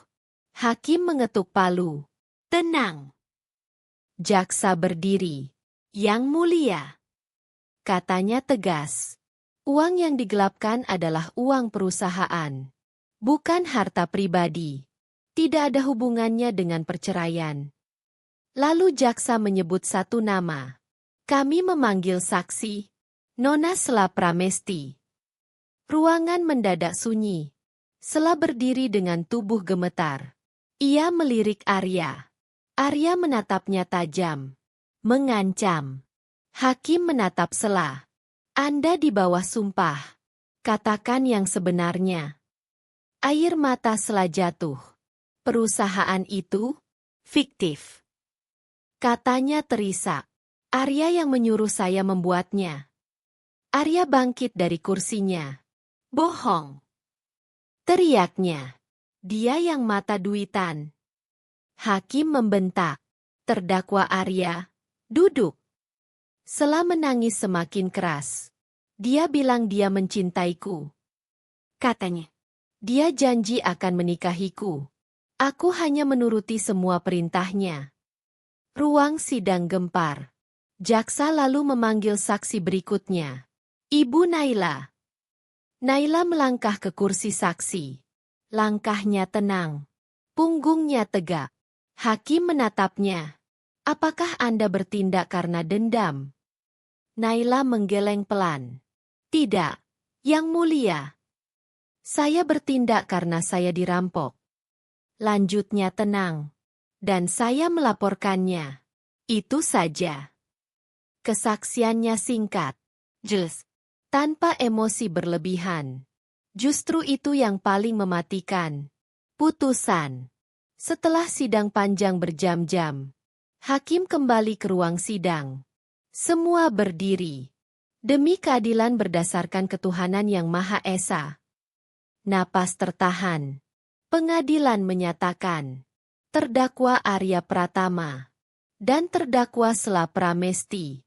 Hakim mengetuk palu. Tenang. Jaksa berdiri. Yang mulia, katanya tegas. Uang yang digelapkan adalah uang perusahaan. Bukan harta pribadi. Tidak ada hubungannya dengan perceraian. Lalu jaksa menyebut satu nama. Kami memanggil saksi. Nona Sela Pramesti. Ruangan mendadak sunyi. Sela berdiri dengan tubuh gemetar. Ia melirik Arya. Arya menatapnya tajam. Mengancam. Hakim menatap Sela. Anda di bawah sumpah. Katakan yang sebenarnya. Air mata Sela jatuh. Perusahaan itu fiktif. Katanya terisak. Arya yang menyuruh saya membuatnya. Arya bangkit dari kursinya. Bohong. Teriaknya. Dia yang mata duitan. Hakim membentak. Terdakwa Arya, duduk. Sela menangis semakin keras. Dia bilang dia mencintaiku. Katanya. Dia janji akan menikahiku. Aku hanya menuruti semua perintahnya. Ruang sidang gempar. Jaksa lalu memanggil saksi berikutnya. Ibu Naila. Naila melangkah ke kursi saksi. Langkahnya tenang. Punggungnya tegak. Hakim menatapnya. Apakah Anda bertindak karena dendam? Naila menggeleng pelan. Tidak, Yang Mulia. Saya bertindak karena saya dirampok. Lanjutnya tenang. Dan saya melaporkannya. Itu saja. Kesaksiannya singkat, jelas, tanpa emosi berlebihan. Justru itu yang paling mematikan. Putusan. Setelah sidang panjang berjam-jam, hakim kembali ke ruang sidang. Semua berdiri. Demi keadilan berdasarkan ketuhanan yang Maha Esa. Napas tertahan. Pengadilan menyatakan, terdakwa Arya Pratama dan terdakwa Sela Pramesti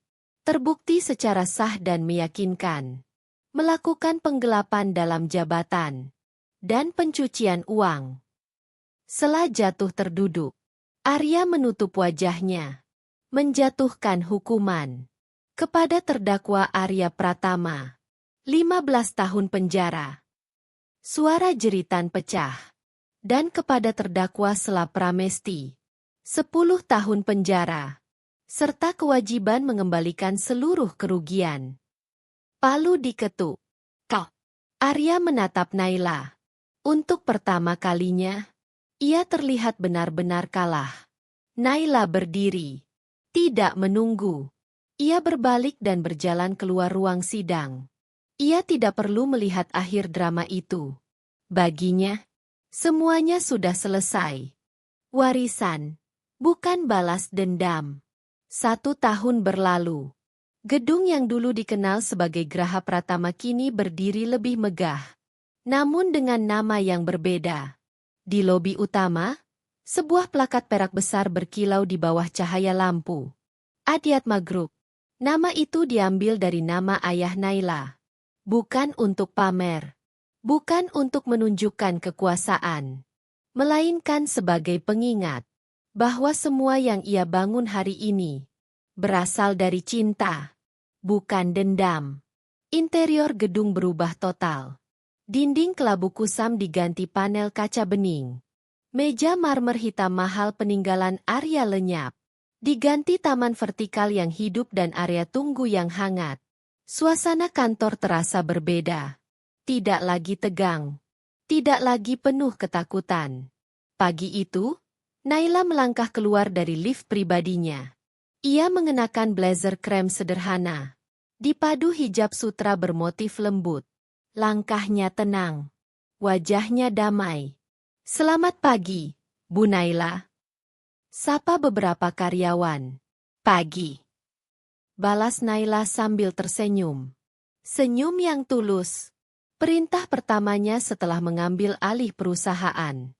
terbukti secara sah dan meyakinkan melakukan penggelapan dalam jabatan dan pencucian uang. Sela jatuh terduduk. Arya menutup wajahnya, menjatuhkan hukuman kepada terdakwa Arya Pratama 15 tahun penjara. Suara jeritan pecah. Dan kepada terdakwa Sela Pramesti 10 tahun penjara, serta kewajiban mengembalikan seluruh kerugian. Palu diketuk. Kau. Arya menatap Naila. Untuk pertama kalinya, ia terlihat benar-benar kalah. Naila berdiri. Tidak menunggu. Ia berbalik dan berjalan keluar ruang sidang. Ia tidak perlu melihat akhir drama itu. Baginya, semuanya sudah selesai. Warisan, bukan balas dendam. 1 tahun berlalu. Gedung yang dulu dikenal sebagai Graha Pratama kini berdiri lebih megah. Namun dengan nama yang berbeda. Di lobi utama, sebuah plakat perak besar berkilau di bawah cahaya lampu. Adhyatma Group. Nama itu diambil dari nama ayah Naila. Bukan untuk pamer. Bukan untuk menunjukkan kekuasaan, melainkan sebagai pengingat bahwa semua yang ia bangun hari ini berasal dari cinta, bukan dendam. Interior gedung berubah total. Dinding kelabu kusam diganti panel kaca bening. Meja marmer hitam mahal peninggalan Arya lenyap. Diganti taman vertikal yang hidup dan area tunggu yang hangat. Suasana kantor terasa berbeda. Tidak lagi tegang. Tidak lagi penuh ketakutan. Pagi itu, Naila melangkah keluar dari lift pribadinya. Ia mengenakan blazer krem sederhana. Dipadu hijab sutra bermotif lembut. Langkahnya tenang. Wajahnya damai. Selamat pagi, Bu Naila. Sapa beberapa karyawan. Pagi. Balas Naila sambil tersenyum. Senyum yang tulus. Perintah pertamanya setelah mengambil alih perusahaan.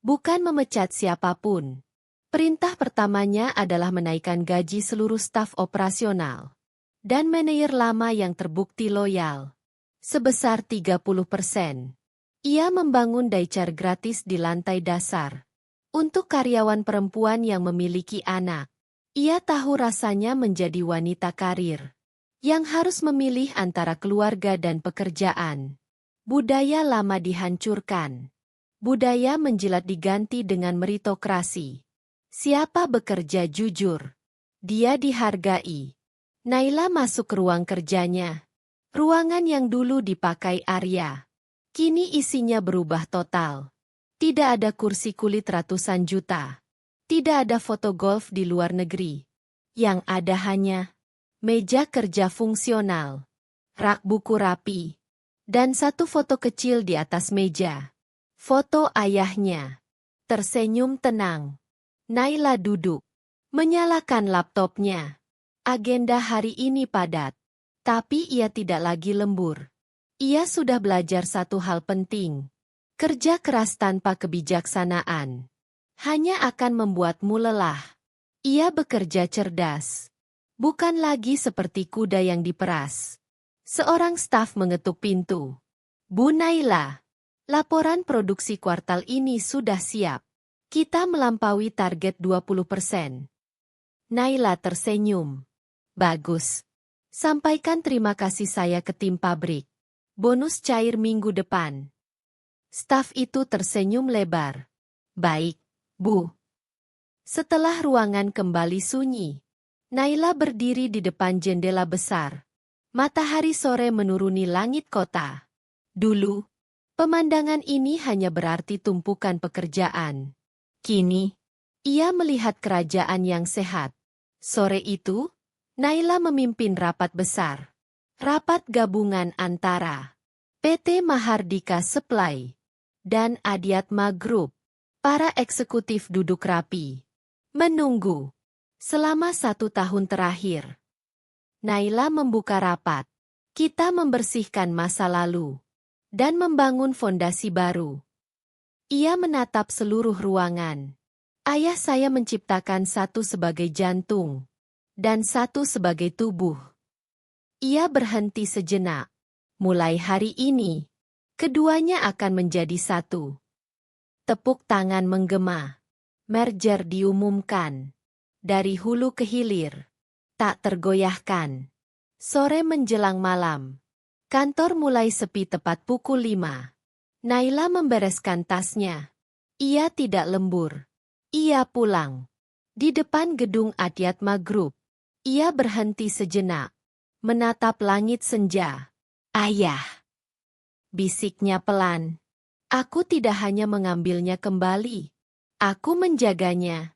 Bukan memecat siapapun. Perintah pertamanya adalah menaikkan gaji seluruh staf operasional. Dan manajer lama yang terbukti loyal. Sebesar 30%. Ia membangun daycare gratis di lantai dasar. Untuk karyawan perempuan yang memiliki anak. Ia tahu rasanya menjadi wanita karir. Yang harus memilih antara keluarga dan pekerjaan. Budaya lama dihancurkan. Budaya menjilat diganti dengan meritokrasi. Siapa bekerja jujur, dia dihargai. Naila masuk ke ruang kerjanya. Ruangan yang dulu dipakai Arya. Kini isinya berubah total. Tidak ada kursi kulit ratusan juta. Tidak ada foto golf di luar negeri. Yang ada hanya meja kerja fungsional, rak buku rapi, dan satu foto kecil di atas meja. Foto ayahnya. Tersenyum tenang. Naila duduk. Menyalakan laptopnya. Agenda hari ini padat. Tapi ia tidak lagi lembur. Ia sudah belajar satu hal penting. Kerja keras tanpa kebijaksanaan hanya akan membuatmu lelah. Ia bekerja cerdas. Bukan lagi seperti kuda yang diperas. Seorang staf mengetuk pintu. Bu Naila, laporan produksi kuartal ini sudah siap. Kita melampaui target 20%. Naila tersenyum. Bagus. Sampaikan terima kasih saya ke tim pabrik. Bonus cair minggu depan. Staf itu tersenyum lebar. Baik, Bu. Setelah ruangan kembali sunyi, Naila berdiri di depan jendela besar. Matahari sore menuruni langit kota. Dulu, pemandangan ini hanya berarti tumpukan pekerjaan. Kini, ia melihat kerajaan yang sehat. Sore itu, Naila memimpin rapat besar. Rapat gabungan antara PT Mahardika Supply dan Adiatma Group. Para eksekutif duduk rapi. Menunggu. Selama 1 tahun terakhir, Naila membuka rapat. Kita membersihkan masa lalu dan membangun fondasi baru. Ia menatap seluruh ruangan. Ayah saya menciptakan satu sebagai jantung dan satu sebagai tubuh. Ia berhenti sejenak. Mulai hari ini, keduanya akan menjadi satu. Tepuk tangan menggema. Merger diumumkan. Dari hulu ke hilir. Tak tergoyahkan. Sore menjelang malam. Kantor mulai sepi tepat pukul 5. Naila membereskan tasnya. Ia tidak lembur. Ia pulang. Di depan gedung Adiatma Group. Ia berhenti sejenak. Menatap langit senja. Ayah. Bisiknya pelan. Aku tidak hanya mengambilnya kembali. Aku menjaganya.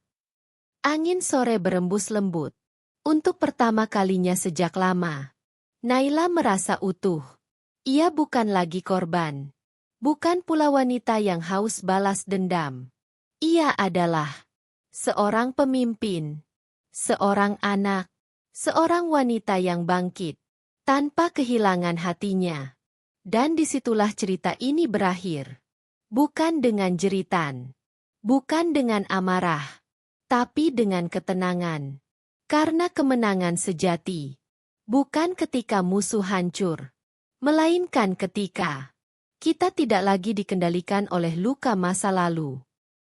Angin sore berembus lembut. Untuk pertama kalinya sejak lama, Naila merasa utuh. Ia bukan lagi korban. Bukan pula wanita yang haus balas dendam. Ia adalah seorang pemimpin, seorang anak, seorang wanita yang bangkit, tanpa kehilangan hatinya. Dan disitulah cerita ini berakhir. Bukan dengan jeritan. Bukan dengan amarah, tapi dengan ketenangan. Karena kemenangan sejati, bukan ketika musuh hancur, melainkan ketika kita tidak lagi dikendalikan oleh luka masa lalu.